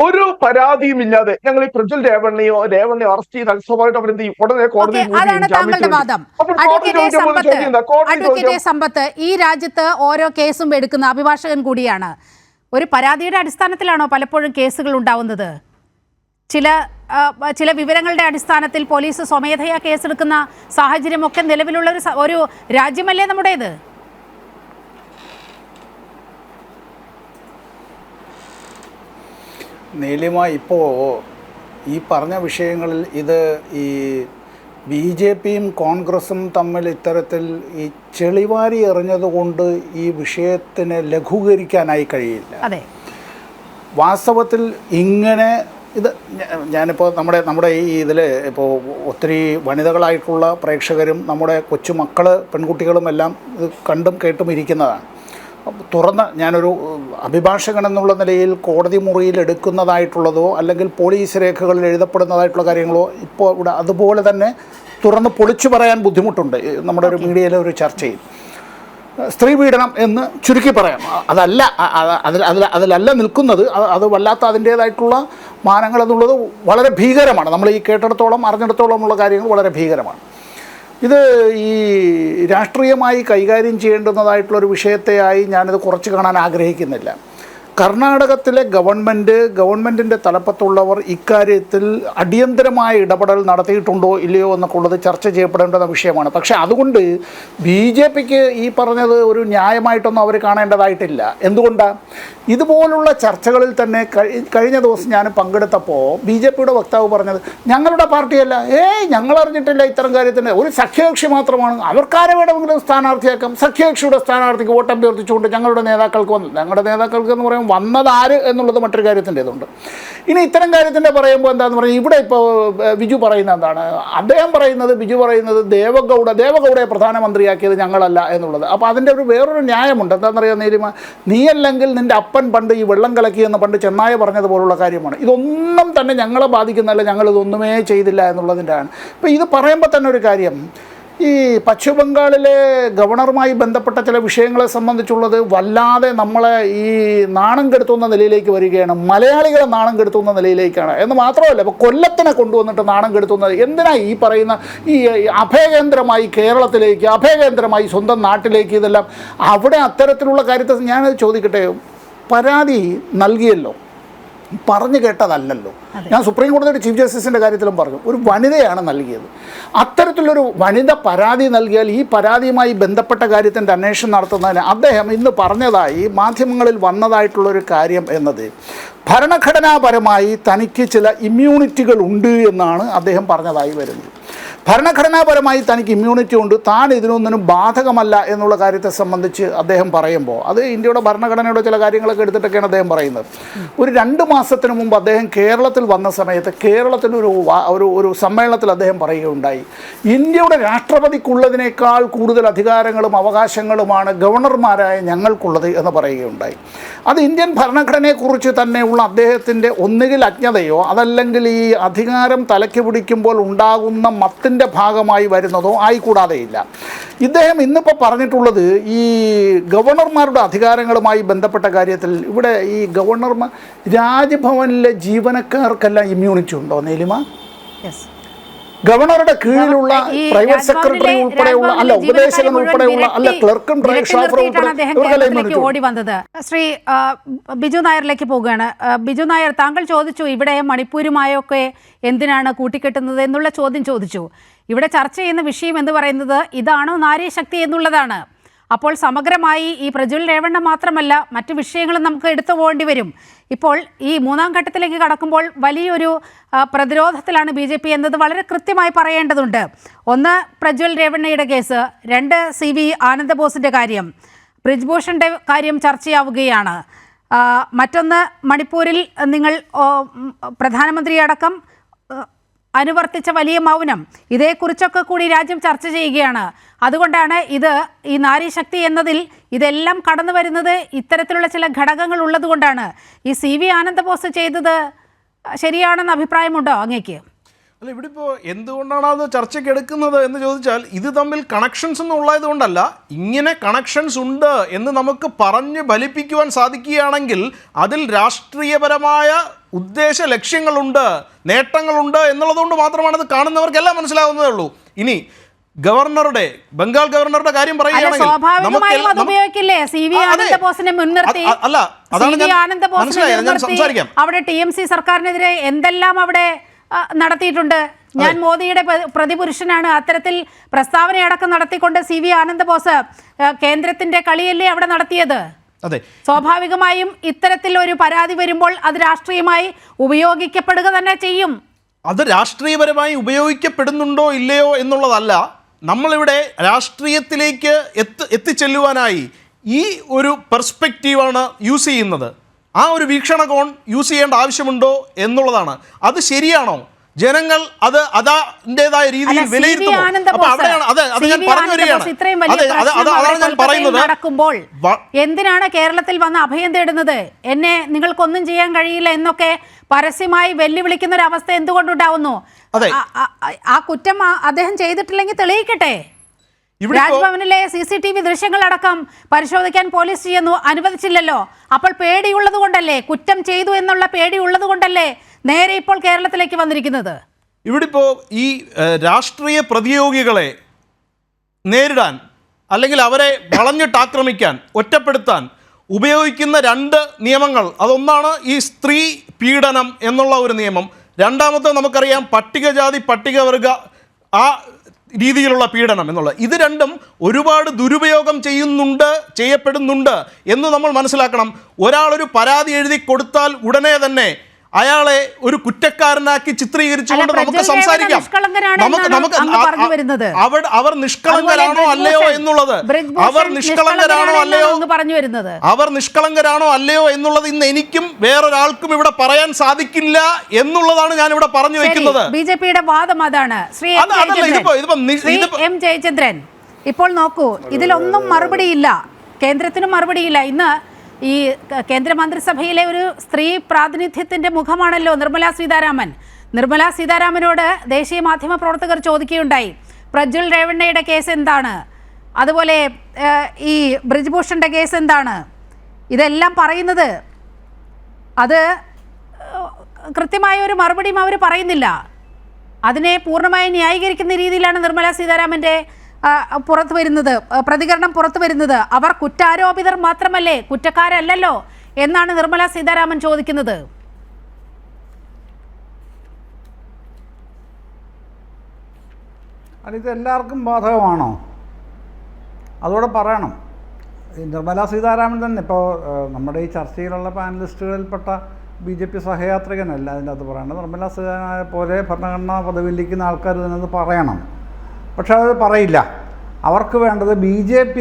ഒരു പരാതിയുമില്ലാതെ ഞങ്ങൾ ഈ പൃഥ്വി രേവണ്ണയോ അറസ്റ്റ് ചെയ്താൽ സ്വാഭാവികമായിട്ട് അവരെന്ത് ചെയ്യും? ഉടനെ കോടതി സമ്പത്ത് ഈ രാജ്യത്ത് ഓരോ കേസും എടുക്കുന്ന അഭിഭാഷകൻ കൂടിയാണ്. ഒരു പരാതിയുടെ അടിസ്ഥാനത്തിലാണോ പലപ്പോഴും കേസുകൾ ഉണ്ടാവുന്നത്? ചില വിവരങ്ങളുടെ അടിസ്ഥാനത്തിൽ പോലീസ് സ്വമേധയാ കേസെടുക്കുന്ന സാഹചര്യമൊക്കെ നിലവിലുള്ള ഒരു രാജ്യമല്ലേ നമ്മുടേത്? നീലിമ, ഇപ്പോൾ ഈ പറഞ്ഞ വിഷയങ്ങളിൽ ഇത് ഈ BJPയും കോൺഗ്രസും തമ്മിൽ ഇത്തരത്തിൽ ഈ ചെളിവാരി എറിഞ്ഞതുകൊണ്ട് ഈ വിഷയത്തിനെ ലഘൂകരിക്കാനായി കഴിയില്ല. വാസ്തവത്തിൽ ഇങ്ങനെ ഇത് ഞാനിപ്പോൾ നമ്മുടെ ഈ ഇതിൽ ഇപ്പോൾ ഒത്തിരി വനിതകളായിട്ടുള്ള പ്രേക്ഷകരും നമ്മുടെ കൊച്ചുമക്കൾ പെൺകുട്ടികളും എല്ലാം ഇത് കണ്ടും കേട്ടും ഇരിക്കുന്നതാണ്. തുറന്ന് ഞാനൊരു അഭിഭാഷകൻ എന്നുള്ള നിലയിൽ കോടതി മുറിയിൽ എടുക്കുന്നതായിട്ടുള്ളതോ അല്ലെങ്കിൽ പോലീസ് രേഖകളിൽ എഴുതപ്പെടുന്നതായിട്ടുള്ള കാര്യങ്ങളോ ഇപ്പോൾ ഇവിടെ അതുപോലെ തന്നെ തുറന്ന് പൊളിച്ചു പറയാൻ ബുദ്ധിമുട്ടുണ്ട് നമ്മുടെ ഒരു മീഡിയയിലെ ഒരു ചർച്ചയിൽ. സ്ത്രീ പീഡനം എന്ന് ചുരുക്കി പറയാം. അതിലല്ല നിൽക്കുന്നത്. അത് വല്ലാത്ത അതിൻ്റേതായിട്ടുള്ള മാനങ്ങൾ എന്നുള്ളത് വളരെ ഭീകരമാണ്. നമ്മൾ ഈ കേട്ടിടത്തോളം അറിഞ്ഞിടത്തോളം ഉള്ള കാര്യങ്ങൾ വളരെ ഭീകരമാണ്. ഇത് ഈ രാഷ്ട്രീയമായി കൈകാര്യം ചെയ്യേണ്ടുന്നതായിട്ടുള്ളൊരു വിഷയത്തെയായി ഞാനിത് കുറച്ച് കാണാൻ ആഗ്രഹിക്കുന്നില്ല. കർണാടകത്തിലെ ഗവൺമെൻറ്റിൻ്റെ തലപ്പത്തുള്ളവർ ഇക്കാര്യത്തിൽ അടിയന്തരമായ ഇടപെടൽ നടത്തിയിട്ടുണ്ടോ ഇല്ലയോ എന്നൊക്കെയുള്ളത് ചർച്ച ചെയ്യപ്പെടേണ്ടുന്ന വിഷയമാണ്. പക്ഷേ അതുകൊണ്ട് BJPക്ക് ഈ പറഞ്ഞത് ഒരു ന്യായമായിട്ടൊന്നും അവർ കാണേണ്ടതായിട്ടില്ല. എന്തുകൊണ്ടാണ്? ഇതുപോലുള്ള ചർച്ചകളിൽ തന്നെ കഴിഞ്ഞ ദിവസം ഞാൻ പങ്കെടുത്തപ്പോൾ BJPയുടെ വക്താവ് പറഞ്ഞത് ഞങ്ങളുടെ പാർട്ടിയല്ല, ഞങ്ങൾ അറിഞ്ഞിട്ടില്ല ഇത്തരം കാര്യത്തിൻ്റെ ഒരു സഖ്യകക്ഷി മാത്രമാണ്, അവർക്കാരെ വേണമെങ്കിലും സ്ഥാനാർത്ഥിയാക്കാം, സഖ്യകക്ഷിയുടെ സ്ഥാനാർത്ഥിക്ക് വോട്ട് അഭ്യർത്ഥിച്ചുകൊണ്ട് ഞങ്ങളുടെ നേതാക്കൾക്ക് വന്നു. ഞങ്ങളുടെ നേതാക്കൾക്ക് എന്ന് പറയുമ്പോൾ വന്നതാര് എന്നുള്ളത് മറ്റൊരു കാര്യത്തിൻ്റെ ഇതുണ്ട്. ഇനി ഇത്തരം കാര്യത്തിൻ്റെ പറയുമ്പോൾ എന്താണെന്ന് പറഞ്ഞാൽ ഇവിടെ ഇപ്പോൾ ബിജു പറയുന്നത് എന്താണ്? ബിജു പറയുന്നത് ദേവഗൗഡയെ പ്രധാനമന്ത്രിയാക്കിയത് ഞങ്ങളല്ല എന്നുള്ളത്. അപ്പോൾ അതിൻ്റെ വേറൊരു ന്യായമുണ്ട്. എന്താണെന്നറിയാം നീലിമ, നീയല്ലെങ്കിൽ നിൻ്റെ അപ്പൻ പണ്ട് ഈ വെള്ളം കലക്കിയെന്ന് പണ്ട് ചെന്നായ പറഞ്ഞതുപോലുള്ള കാര്യമാണ്. ഇതൊന്നും തന്നെ ഞങ്ങളെ ബാധിക്കുന്നതല്ല, ഞങ്ങളിതൊന്നുമേ ചെയ്തില്ല എന്നുള്ളതിൻ്റെ ആണ്. ഇപ്പോൾ ഇത് പറയുമ്പോൾ തന്നെ ഒരു കാര്യം, ഈ പശ്ചിമ ബംഗാളിലെ ഗവർണറുമായി ബന്ധപ്പെട്ട ചില വിഷയങ്ങളെ സംബന്ധിച്ചുള്ളത് വല്ലാതെ നമ്മളെ ഈ നാണം കെടുത്തുന്ന നിലയിലേക്ക് വരികയാണ്. മലയാളികളെ നാണം കെടുത്തുന്ന നിലയിലേക്കാണ് എന്ന് മാത്രമല്ല, ഇപ്പോൾ കൊല്ലത്തിനെ കൊണ്ടുവന്നിട്ട് നാണം കെടുത്തുന്നത് എന്തിനാ? ഈ പറയുന്ന ഈ അഭയകേന്ദ്രമായി കേരളത്തിലേക്ക്, അഭയകേന്ദ്രമായി സ്വന്തം നാട്ടിലേക്ക്, ഇതെല്ലാം അവിടെ അത്തരത്തിലുള്ള കാര്യത്തെ ഞാനത് ചോദിക്കട്ടെ, പരാതി നൽകിയല്ലോ, പറഞ്ഞു കേട്ടതല്ലല്ലോ. ഞാൻ സുപ്രീം കോടതിയുടെ ചീഫ് ജസ്റ്റിസിൻ്റെ കാര്യത്തിലും പറഞ്ഞു, ഒരു വനിതയാണ് നൽകിയത്. അത്തരത്തിലൊരു വനിത പരാതി നൽകിയാൽ ഈ പരാതിയുമായി ബന്ധപ്പെട്ട കാര്യത്തിൻ്റെ അന്വേഷണം നടത്തുന്നതിന് അദ്ദേഹം ഇന്ന് പറഞ്ഞതായി മാധ്യമങ്ങളിൽ വന്നതായിട്ടുള്ളൊരു കാര്യം എന്നത് ഭരണഘടനാപരമായി തനിക്ക് ചില ഇമ്മ്യൂണിറ്റികൾ ഉണ്ട് എന്നാണ് അദ്ദേഹം പറഞ്ഞതായി വരുന്നത്. ഭരണഘടനാപരമായി തനിക്ക് ഇമ്മ്യൂണിറ്റി ഉണ്ട്, താൻ ഇതിനൊന്നിനും ബാധകമല്ല എന്നുള്ള കാര്യത്തെ സംബന്ധിച്ച് അദ്ദേഹം പറയുമ്പോൾ അത് ഇന്ത്യയുടെ ഭരണഘടനയുടെ ചില കാര്യങ്ങളൊക്കെ എടുത്തിട്ടൊക്കെയാണ് അദ്ദേഹം പറയുന്നത്. ഒരു 2 മാസത്തിന് മുമ്പ് അദ്ദേഹം കേരളത്തിൽ വന്ന സമയത്ത് കേരളത്തിലൊരു ഒരു സമ്മേളനത്തിൽ അദ്ദേഹം പറയുകയുണ്ടായി, ഇന്ത്യയുടെ രാഷ്ട്രപതിക്കുള്ളതിനേക്കാൾ കൂടുതൽ അധികാരങ്ങളും അവകാശങ്ങളുമാണ് ഗവർണർമാരായ ഞങ്ങൾക്കുള്ളത് എന്ന് പറയുകയുണ്ടായി. അത് ഇന്ത്യൻ ഭരണഘടനയെക്കുറിച്ച് തന്നെയുള്ള അദ്ദേഹത്തിൻ്റെ ഒന്നുകിൽ അജ്ഞതയോ അതല്ലെങ്കിൽ ഈ അധികാരം തലയ്ക്ക് പിടിക്കുമ്പോൾ ഉണ്ടാകുന്ന മത്തിൻ്റെ ഭാഗമായി വരുന്നതോ ആയിക്കൂടാതെയില്ല. ഇദ്ദേഹം ഇന്നിപ്പോൾ പറഞ്ഞിട്ടുള്ളത് ഈ ഗവർണർമാരുടെ അധികാരങ്ങളുമായി ബന്ധപ്പെട്ട കാര്യത്തിൽ ഇവിടെ ഈ രാജ്ഭവനിലെ ജീവനക്കാർക്കെല്ലാം ഇമ്മ്യൂണിറ്റി ഉണ്ടോ നീലിമ? ഗവർണറുടെ കീഴിലുള്ള ഈ പ്രൈവറ്റ് സെക്രട്ടറി ഉൾപ്പെടെയുള്ള അല്ല ഉപദേശകൻ ഉൾപ്പെടെയുള്ള അല്ല ക്ലർക്കും സ്റ്റാഫ് കേരളത്തിലേക്ക് ഓടി വന്നത്. ശ്രീ ബിജു നായരിലേക്ക് പോവുകയാണ്. ബിജു നായർ, താങ്കൾ ചോദിച്ചു ഇവിടെ മണിപ്പൂരുമായൊക്കെ എന്തിനാണ് കൂട്ടിക്കെട്ടുന്നത് എന്നുള്ള ചോദ്യം ചോദിച്ചു. ഇവിടെ ചർച്ച ചെയ്യുന്ന വിഷയം എന്ന് പറയുന്നത് ഇതാണോ നാരീശക്തി എന്നുള്ളതാണ്. അപ്പോൾ സമഗ്രമായി ഈ പ്രജ്വൽ രേവണ്ണ മാത്രമല്ല മറ്റു വിഷയങ്ങളും നമുക്ക് എടുത്തു പോകേണ്ടി വരും. ഇപ്പോൾ ഈ മൂന്നാം ഘട്ടത്തിലേക്ക് കടക്കുമ്പോൾ വലിയൊരു പ്രതിരോധത്തിലാണ് BJP എന്നത് വളരെ കൃത്യമായി പറയേണ്ടതുണ്ട്. ഒന്ന്, പ്രജ്വൽ രേവണ്ണയുടെ കേസ്. രണ്ട്, CV ആനന്ദബോസിൻ്റെ കാര്യം. ബ്രിജ്ഭൂഷൻ്റെ കാര്യം ചർച്ചയാവുകയാണ്. മറ്റൊന്ന്, മണിപ്പൂരിൽ നിങ്ങൾ പ്രധാനമന്ത്രിയടക്കം അനുവർത്തിച്ച വലിയ മൗനം. ഇതേക്കുറിച്ചൊക്കെ കൂടി രാജ്യം ചർച്ച ചെയ്യുകയാണ്. അതുകൊണ്ടാണ് ഈ നാരീശക്തി എന്നതിൽ ഇതെല്ലാം കടന്നു വരുന്നത് ഇത്തരത്തിലുള്ള ചില ഘടകങ്ങൾ ഉള്ളതുകൊണ്ടാണ്. ഈ CV ആനന്ദബോസ് ചെയ്തത് ശരിയാണെന്ന് അഭിപ്രായമുണ്ടോ അങ്ങേക്ക്? അല്ല, ഇവിടെ ഇപ്പോൾ എന്തുകൊണ്ടാണ് അത് ചർച്ചയ്ക്ക് എടുക്കുന്നത് എന്ന് ചോദിച്ചാൽ ഇത് തമ്മിൽ കണക്ഷൻസ് ഒന്നും ഉള്ളത് കൊണ്ടല്ല. ഇങ്ങനെ കണക്ഷൻസ് ഉണ്ട് എന്ന് നമുക്ക് പറഞ്ഞ് ഫലിപ്പിക്കുവാൻ സാധിക്കുകയാണെങ്കിൽ അതിൽ രാഷ്ട്രീയപരമായ ഉദ്ദേശ ലക്ഷ്യങ്ങളുണ്ട്, നേട്ടങ്ങളുണ്ട് എന്നുള്ളതുകൊണ്ട് മാത്രമാണ് ഇത് കാണുന്നവർക്കെല്ലാം മനസ്സിലാവുന്നതേ ഉള്ളൂ. ഇനി ബംഗാൾ ഗവർണറുടെ കാര്യം പറയുകയാണെങ്കിൽ അവിടെ TMC സർക്കാരിനെതിരെ എന്തെല്ലാം അവിടെ നടത്തിയിട്ടുണ്ട്. ഞാൻ മോദിയുടെ പ്രതിപുരുഷനാണ്, അത്തരത്തിൽ പ്രസ്താവനയടക്കം നടത്തിക്കൊണ്ട് CV ആനന്ദബോസ് കേന്ദ്രത്തിന്റെ കളിയല്ലേ അവിടെ നടത്തിയത്. സ്വാഭാവികമായും ഇത്തരത്തിൽ ഒരു പരാതി വരുമ്പോൾ അത് രാഷ്ട്രീയമായി ഉപയോഗിക്കപ്പെടുക തന്നെ ചെയ്യും. അത് രാഷ്ട്രീയപരമായി ഉപയോഗിക്കപ്പെടുന്നുണ്ടോ ഇല്ലയോ എന്നുള്ളതല്ല, നമ്മളിവിടെ രാഷ്ട്രീയത്തിലേക്ക് എത്തിച്ചെല്ലുവാനായി ഈ ഒരു പെർസ്പെക്റ്റീവാണ് യൂസ് ചെയ്യുന്നത്. ആ ഒരു വീക്ഷണകോൺ യൂസ് ചെയ്യേണ്ട ആവശ്യമുണ്ടോ എന്നുള്ളതാണ്. അത് ശരിയാണോ? ജനങ്ങൾ അത് അതിൻ്റെതായ രീതിയിൽ വിലയിരുത്തുന്നു. അപ്പൊ അവിടെയാണ് അത് ഞാൻ പറഞ്ഞു വരികയാണ്. ഞാൻ പറയുന്നത് നടക്കുമ്പോൾ എന്തിനാണ് കേരളത്തിൽ വന്ന് അഭയം തേടുന്നത്, എന്നെ നിങ്ങൾക്കൊന്നും ചെയ്യാൻ കഴിയില്ല എന്നൊക്കെ പരസ്യമായി വെല്ലുവിളിക്കുന്ന ഒരു അവസ്ഥ എന്തുകൊണ്ടുണ്ടാവുന്നു? ആ കുറ്റം അദ്ദേഹം ചെയ്തിട്ടില്ലെങ്കിൽ തെളിയിക്കട്ടെ. രാജ്ഭവനിലെ CCTV ദൃശ്യങ്ങളടക്കം പരിശോധിക്കാൻ പോലീസ് അനുവദിച്ചില്ലല്ലോ. അപ്പോൾ പേടിയുള്ളത് കൊണ്ടല്ലേ, കുറ്റം ചെയ്തു എന്നുള്ള പേടിയുള്ളത് കൊണ്ടല്ലേ നേരെ ഇപ്പോൾ കേരളത്തിലേക്ക് വന്നിരിക്കുന്നത്. ഇവിടെ ഇപ്പോൾ ഈ രാഷ്ട്രീയ പ്രതിയോഗികളെ നേരിടാൻ അല്ലെങ്കിൽ അവരെ വളഞ്ഞിട്ടാക്രമിക്കാൻ, ഒറ്റപ്പെടുത്താൻ ഉപയോഗിക്കുന്ന രണ്ട് നിയമങ്ങൾ, അതൊന്നാണ് ഈ സ്ത്രീ പീഡനം എന്നുള്ള ഒരു നിയമം. രണ്ടാമത്തെ നമുക്കറിയാം പട്ടികജാതി പട്ടികവർഗ ആ രീതിയിലുള്ള പീഡനം എന്നുള്ളത്. ഇത് രണ്ടും ഒരുപാട് ദുരുപയോഗം ചെയ്യപ്പെടുന്നുണ്ട് എന്ന് നമ്മൾ മനസ്സിലാക്കണം. ഒരാളൊരു പരാതി എഴുതി കൊടുത്താൽ ഉടനെ തന്നെ അയാളെ ഒരു കുറ്റക്കാരനാക്കി ചിത്രീകരിച്ചുകൊണ്ട് നമുക്ക് സംസാരിക്കാം. അവർ നിഷ്കളങ്കരാണോ അല്ലയോ എന്നുള്ളത് എന്നുള്ളത് ഇന്ന് എനിക്കും വേറൊരാൾക്കും ഇവിടെ പറയാൻ സാധിക്കില്ല എന്നുള്ളതാണ് ഞാൻ ഇവിടെ പറഞ്ഞു വെക്കുന്നത്. BJPയുടെ വാദം അതാണ്. ശ്രീ M ജയചന്ദ്രൻ, ഇപ്പോൾ നോക്കൂ, ഇതിലൊന്നും മറുപടിയില്ല, കേന്ദ്രത്തിനും മറുപടിയില്ല. ഇന്ന് ഈ കേന്ദ്രമന്ത്രിസഭയിലെ ഒരു സ്ത്രീ പ്രാതിനിധ്യത്തിൻ്റെ മുഖമാണല്ലോ നിർമ്മലാ സീതാരാമൻ. നിർമ്മലാ സീതാരാമനോട് ദേശീയ മാധ്യമ പ്രവർത്തകർ ചോദിക്കുകയുണ്ടായി, പ്രജ്വൽ രേവണ്ണയുടെ കേസ് എന്താണ്, അതുപോലെ ഈ ബ്രിജ്ഭൂഷൻ്റെ കേസ് എന്താണ്, ഇതെല്ലാം പറയുന്നത്. അത് കൃത്യമായ ഒരു മറുപടിയും അവർ പറയുന്നില്ല. അതിനെ പൂർണ്ണമായി ന്യായീകരിക്കുന്ന രീതിയിലാണ് നിർമ്മലാ സീതാരാമൻ്റെ പ്രതികരണം പുറത്തു വരുന്നത്. അവർ കുറ്റാരോപിതർ മാത്രമല്ലേ, കുറ്റക്കാരല്ലല്ലോ എന്നാണ് നിർമ്മലാ സീതാരാമൻ ചോദിക്കുന്നത്. ഇത് എല്ലാവർക്കും ബാധകമാണോ? അതോടെ പറയണം. നിർമ്മലാ സീതാരാമൻ തന്നെ ഇപ്പോൾ നമ്മുടെ ഈ ചർച്ചയിലുള്ള പാനലിസ്റ്റുകളിൽപ്പെട്ട BJP സഹയാത്രികനല്ല അതിനകത്ത് പറയേണ്ടത്. നിർമ്മലാ സീതാരാമനെ പോലെ ഭരണഘടനാ പദവിയിലിരിക്കുന്ന ആൾക്കാർ തന്നെ അത് പറയണം. പക്ഷെ അത് പറയില്ല. അവർക്ക് വേണ്ടത് BJP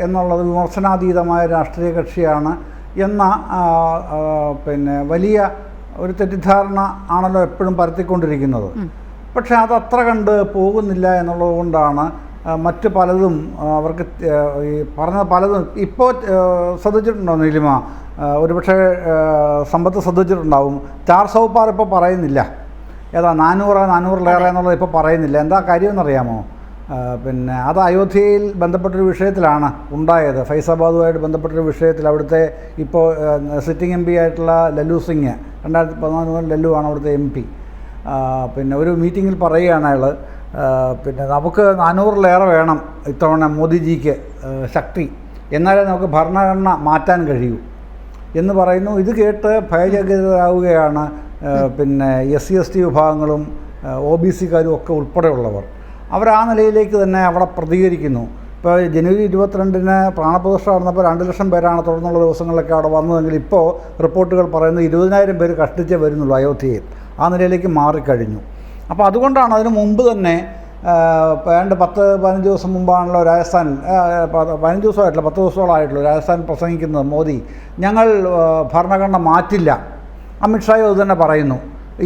എന്നുള്ളത് വിമർശനാതീതമായ രാഷ്ട്രീയ കക്ഷിയാണ് എന്ന വലിയ ഒരു തെറ്റിദ്ധാരണ ആണല്ലോ എപ്പോഴും പരത്തിക്കൊണ്ടിരിക്കുന്നത്. പക്ഷെ അതത്ര കണ്ട് പോകുന്നില്ല എന്നുള്ളത് കൊണ്ടാണ് മറ്റ് പലതും അവർക്ക് ഈ പറഞ്ഞ പലതും ഇപ്പോൾ ശ്രദ്ധിച്ചിട്ടുണ്ടോ നീലിമ? ഒരുപക്ഷെ സമ്പത്ത് ശ്രദ്ധിച്ചിട്ടുണ്ടാവും. 400 പാർ ഇപ്പോൾ പറയുന്നില്ല. ഏതാ 400-400-ലേറെ എന്നുള്ളത് ഇപ്പോൾ പറയുന്നില്ല. എന്താ കാര്യമെന്നറിയാമോ? അത് അയോധ്യയിൽ ബന്ധപ്പെട്ടൊരു വിഷയത്തിലാണ് ഉണ്ടായത്. ഫൈസാബാദുമായിട്ട് ബന്ധപ്പെട്ടൊരു വിഷയത്തിൽ അവിടുത്തെ ഇപ്പോൾ സിറ്റിംഗ് MP ആയിട്ടുള്ള ലല്ലു സിംഗ്, 2014 ലല്ലു ആണ് അവിടുത്തെ MP. പിന്നെ ഒരു മീറ്റിങ്ങിൽ പറയുകയാണ് അയാൾ, പിന്നെ നമുക്ക് 400-ലേറെ വേണം ഇത്തവണ മോദിജിക്ക് ശക്തി, എന്നാലേ നമുക്ക് ഭരണഘടന മാറ്റാൻ കഴിയൂ എന്ന് പറയുന്നു. ഇത് കേട്ട് ഭയചകിതരാവുകയാണ് പിന്നെ SC/ST വിഭാഗങ്ങളും OBC-കാരും ഒക്കെ ഉൾപ്പെടെയുള്ളവർ. അവർ ആ നിലയിലേക്ക് തന്നെ അവിടെ പ്രതികരിക്കുന്നു. ഇപ്പോൾ ജനുവരി 22-ന് പ്രാണപ്രതിഷ്ഠ നടന്നപ്പോൾ 2 ലക്ഷം പേരാണ് തുടർന്നുള്ള ദിവസങ്ങളിലൊക്കെ അവിടെ വന്നതെങ്കിൽ ഇപ്പോൾ റിപ്പോർട്ടുകൾ പറയുന്നത് 20,000 പേര് കഷ്ടിച്ചേ വരുന്നുള്ളൂ അയോധ്യയിൽ. ആ നിലയിലേക്ക് മാറിക്കഴിഞ്ഞു. അപ്പോൾ അതുകൊണ്ടാണ് അതിന് മുമ്പ് തന്നെ 10-15 ദിവസം മുമ്പാണല്ലോ രാജസ്ഥാനിൽ, 15 ദിവസമായിട്ടില്ല 10 ദിവസങ്ങളായിട്ടുള്ളൂ രാജസ്ഥാനിൽ പ്രസംഗിക്കുന്നത് മോദി, ഞങ്ങൾ ഭരണഘടന മാറ്റില്ല. അമിത്ഷായും അത് തന്നെ പറയുന്നു.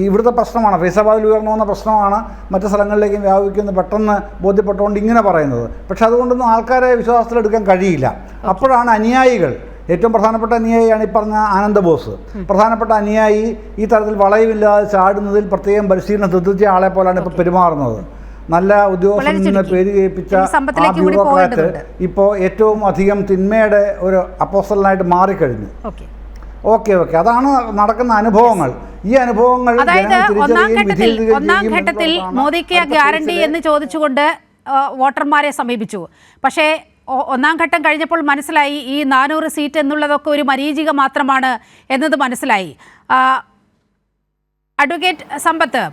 ഇവിടുത്തെ പ്രശ്നമാണ്, ഫൈസാബാദിൽ ഉയർന്നു വന്ന പ്രശ്നമാണ് മറ്റ് സ്ഥലങ്ങളിലേക്കും വ്യാപിക്കുന്നത് പെട്ടെന്ന് ബോധ്യപ്പെട്ടുകൊണ്ട് ഇങ്ങനെ പറയുന്നത്. പക്ഷെ അതുകൊണ്ടൊന്നും ആൾക്കാരെ വിശ്വാസത്തിലെടുക്കാൻ കഴിയില്ല. അപ്പോഴാണ് അനുയായികൾ, ഏറ്റവും പ്രധാനപ്പെട്ട അനുയായിയാണ് ഈ പറഞ്ഞ ആനന്ദ ബോസ്, പ്രധാനപ്പെട്ട അനുയായി ഈ തരത്തിൽ വളയമില്ലാതെ ചാടുന്നതിൽ പ്രത്യേകം പരിശീലനം തെറ്റിച്ച ആളെ പോലാണ് ഇപ്പോൾ പെരുമാറുന്നത്. നല്ല ഉദ്യോഗസ്ഥനിൽ നിന്ന് പേര് കേൾപ്പിച്ച ആ ബ്യൂറോക്രാറ്റ് ഇപ്പോൾ ഏറ്റവും അധികം തിന്മയുടെ ഒരു അപ്പോസ്റ്റലായിട്ട് മാറിക്കഴിഞ്ഞു. ഓക്കെ, അതാണ് നടക്കുന്ന അനുഭവങ്ങൾ. ഈ അനുഭവങ്ങൾ ഒന്നാം ഘട്ടത്തിൽ മോദിക്ക് ഗ്യാരണ്ടി എന്ന് ചോദിച്ചുകൊണ്ട് വോട്ടർമാരെ സമീപിച്ചു. പക്ഷേ ഒന്നാം ഘട്ടം കഴിഞ്ഞപ്പോൾ മനസ്സിലായി ഈ 400 സീറ്റ് എന്നുള്ളതൊക്കെ ഒരു മരീചിക മാത്രമാണ് എന്നത് മനസ്സിലായി. അഡ്വക്കേറ്റ് സമ്പത്ത്,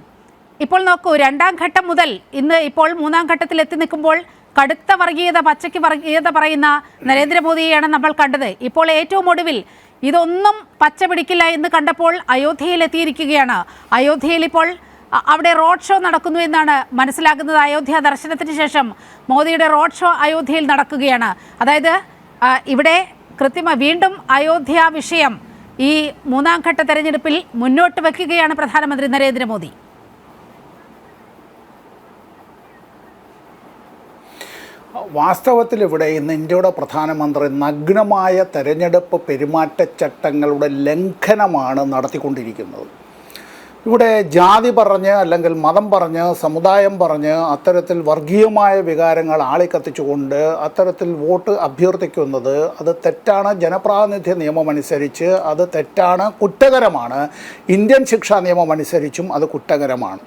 ഇപ്പോൾ നോക്കൂ, 2ാം ഘട്ടം മുതൽ ഇന്ന് ഇപ്പോൾ 3ാം ഘട്ടത്തിൽ എത്തി നിൽക്കുമ്പോൾ കടുത്ത വർഗീയത, പച്ചയ്ക്ക് വർഗീയത പറയുന്ന നരേന്ദ്രമോദിയെയാണ് നമ്മൾ കണ്ടത്. ഇപ്പോൾ ഏറ്റവും ഒടുവിൽ ഇതൊന്നും പച്ച പിടിക്കില്ല എന്ന് കണ്ടപ്പോൾ അയോധ്യയിൽ എത്തിയിരിക്കുകയാണ്. അയോധ്യയിൽ ഇപ്പോൾ അവിടെ റോഡ് ഷോ നടക്കുന്നു എന്നാണ് മനസ്സിലാക്കുന്നത്. അയോധ്യ ദർശനത്തിന് ശേഷം മോദിയുടെ റോഡ് ഷോ അയോധ്യയിൽ നടക്കുകയാണ്. അതായത് ഇവിടെ കൃത്യമായി വീണ്ടും അയോധ്യ വിഷയം ഈ 3ാം ഘട്ട തെരഞ്ഞെടുപ്പിൽ മുന്നോട്ട് വയ്ക്കുകയാണ് പ്രധാനമന്ത്രി നരേന്ദ്രമോദി. വാസ്തവത്തിൽ ഇവിടെ ഇന്ന് ഇന്ത്യയുടെ പ്രധാനമന്ത്രി നഗ്നമായ തെരഞ്ഞെടുപ്പ് പെരുമാറ്റച്ചട്ടങ്ങളുടെ ലംഘനമാണ് നടത്തിക്കൊണ്ടിരിക്കുന്നത്. ഇവിടെ ജാതി പറഞ്ഞ് അല്ലെങ്കിൽ മതം പറഞ്ഞ് സമുദായം പറഞ്ഞ് അത്തരത്തിൽ വർഗീയമായ വികാരങ്ങൾ ആളിക്കത്തിച്ചുകൊണ്ട് അത്തരത്തിൽ വോട്ട് അഭ്യർത്ഥിക്കുന്നത് അത് തെറ്റാണ്. ജനപ്രാതിനിധ്യ നിയമം അനുസരിച്ച് അത് തെറ്റാണ്, കുറ്റകരമാണ്. ഇന്ത്യൻ ശിക്ഷാ നിയമം അനുസരിച്ചും അത് കുറ്റകരമാണ്.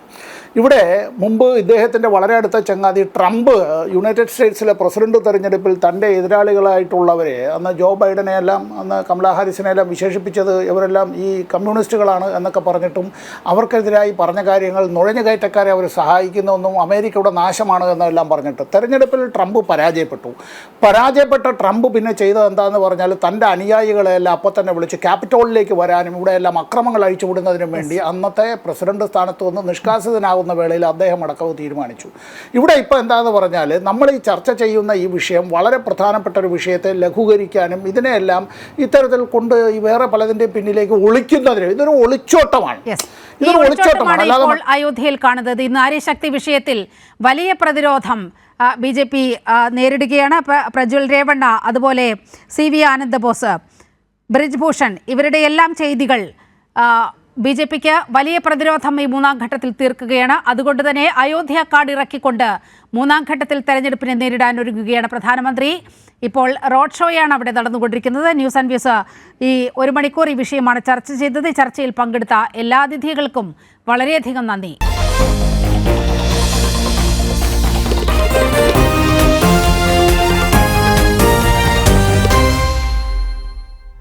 ഇവിടെ മുമ്പ് ഇദ്ദേഹത്തിൻ്റെ വളരെ അടുത്ത ചങ്ങാതി ട്രംപ് യുണൈറ്റഡ് സ്റ്റേറ്റ്സിലെ പ്രസിഡന്റ് തെരഞ്ഞെടുപ്പിൽ തൻ്റെ എതിരാളികളായിട്ടുള്ളവരെ, അന്ന് ജോ ബൈഡനെയെല്ലാം അന്ന് കമലാ ഹാരിസിനെയെല്ലാം വിശേഷിപ്പിച്ചത് ഇവരെല്ലാം ഈ കമ്മ്യൂണിസ്റ്റുകളാണ് എന്നൊക്കെ പറഞ്ഞിട്ടും അവർക്കെതിരായി പറഞ്ഞ കാര്യങ്ങൾ നുഴഞ്ഞുകയറ്റക്കാരെ അവർ സഹായിക്കുന്നതൊന്നും അമേരിക്കയുടെ നാശമാണ് എന്നെല്ലാം പറഞ്ഞിട്ട് തെരഞ്ഞെടുപ്പിൽ ട്രംപ് പരാജയപ്പെട്ട ട്രംപ് പിന്നെ ചെയ്തത് എന്താണെന്ന് പറഞ്ഞാൽ തൻ്റെ അനുയായികളെല്ലാം അപ്പോൾ തന്നെ വിളിച്ച് ക്യാപിറ്റോളിലേക്ക് വരാനും ഇവിടെയെല്ലാം അക്രമങ്ങൾ അഴിച്ചുവിടുന്നതിനും വേണ്ടി അന്നത്തെ പ്രസിഡന്റ് സ്ഥാനത്ത് നിന്ന് നിഷ്കാസിതനാകുന്ന വേളയിൽ അദ്ദേഹം അടക്കവും തീരുമാനിച്ചു. ഇവിടെ ഇപ്പോൾ എന്താണെന്ന് പറഞ്ഞാൽ നമ്മൾ ഈ ചർച്ച ചെയ്യുന്ന ഈ വിഷയം വളരെ പ്രധാനപ്പെട്ട ഒരു വിഷയത്തെ ലഘൂകരിക്കാനും ഇതിനെയെല്ലാം ഇത്തരത്തിൽ കൊണ്ട് ഈ വേറെ പലതിൻ്റെ പിന്നിലേക്ക് ഒളിക്കുന്നതിന് ഇതൊരു ഒളിച്ചോട്ടമാണ്. ഇപ്പോൾ അയോധ്യയിൽ കാണുന്നത് ഈ നാരീശക്തി വിഷയത്തിൽ വലിയ പ്രതിരോധം BJP നേരിടുകയാണ്. പ്രജ്വൽ രേവണ്ണ, അതുപോലെ CV ആനന്ദ ബോസ്, ബ്രിജ് ഭൂഷൺ, ഇവരുടെ എല്ലാം ചെയ്തികൾ BJPക്ക് വലിയ പ്രതിരോധം ഈ 3ാം ഘട്ടത്തിൽ തീർക്കുകയാണ്. അതുകൊണ്ട് തന്നെ അയോധ്യ കാർഡ് ഇറക്കിക്കൊണ്ട് 3ാം ഘട്ടത്തിൽ തെരഞ്ഞെടുപ്പിനെ നേരിടാൻ ഒരുങ്ങുകയാണ് പ്രധാനമന്ത്രി. ഇപ്പോൾ റോഡ് ഷോയാണ് അവിടെ നടന്നുകൊണ്ടിരിക്കുന്നത്. ന്യൂസ് ആൻഡ് വ്യൂസ് ഈ 1 മണിക്കൂർ ഈ വിഷയമാണ് ചർച്ച ചെയ്തത്. ചർച്ചയിൽ പങ്കെടുത്ത എല്ലാ അതിഥികൾക്കും വളരെയധികം നന്ദി.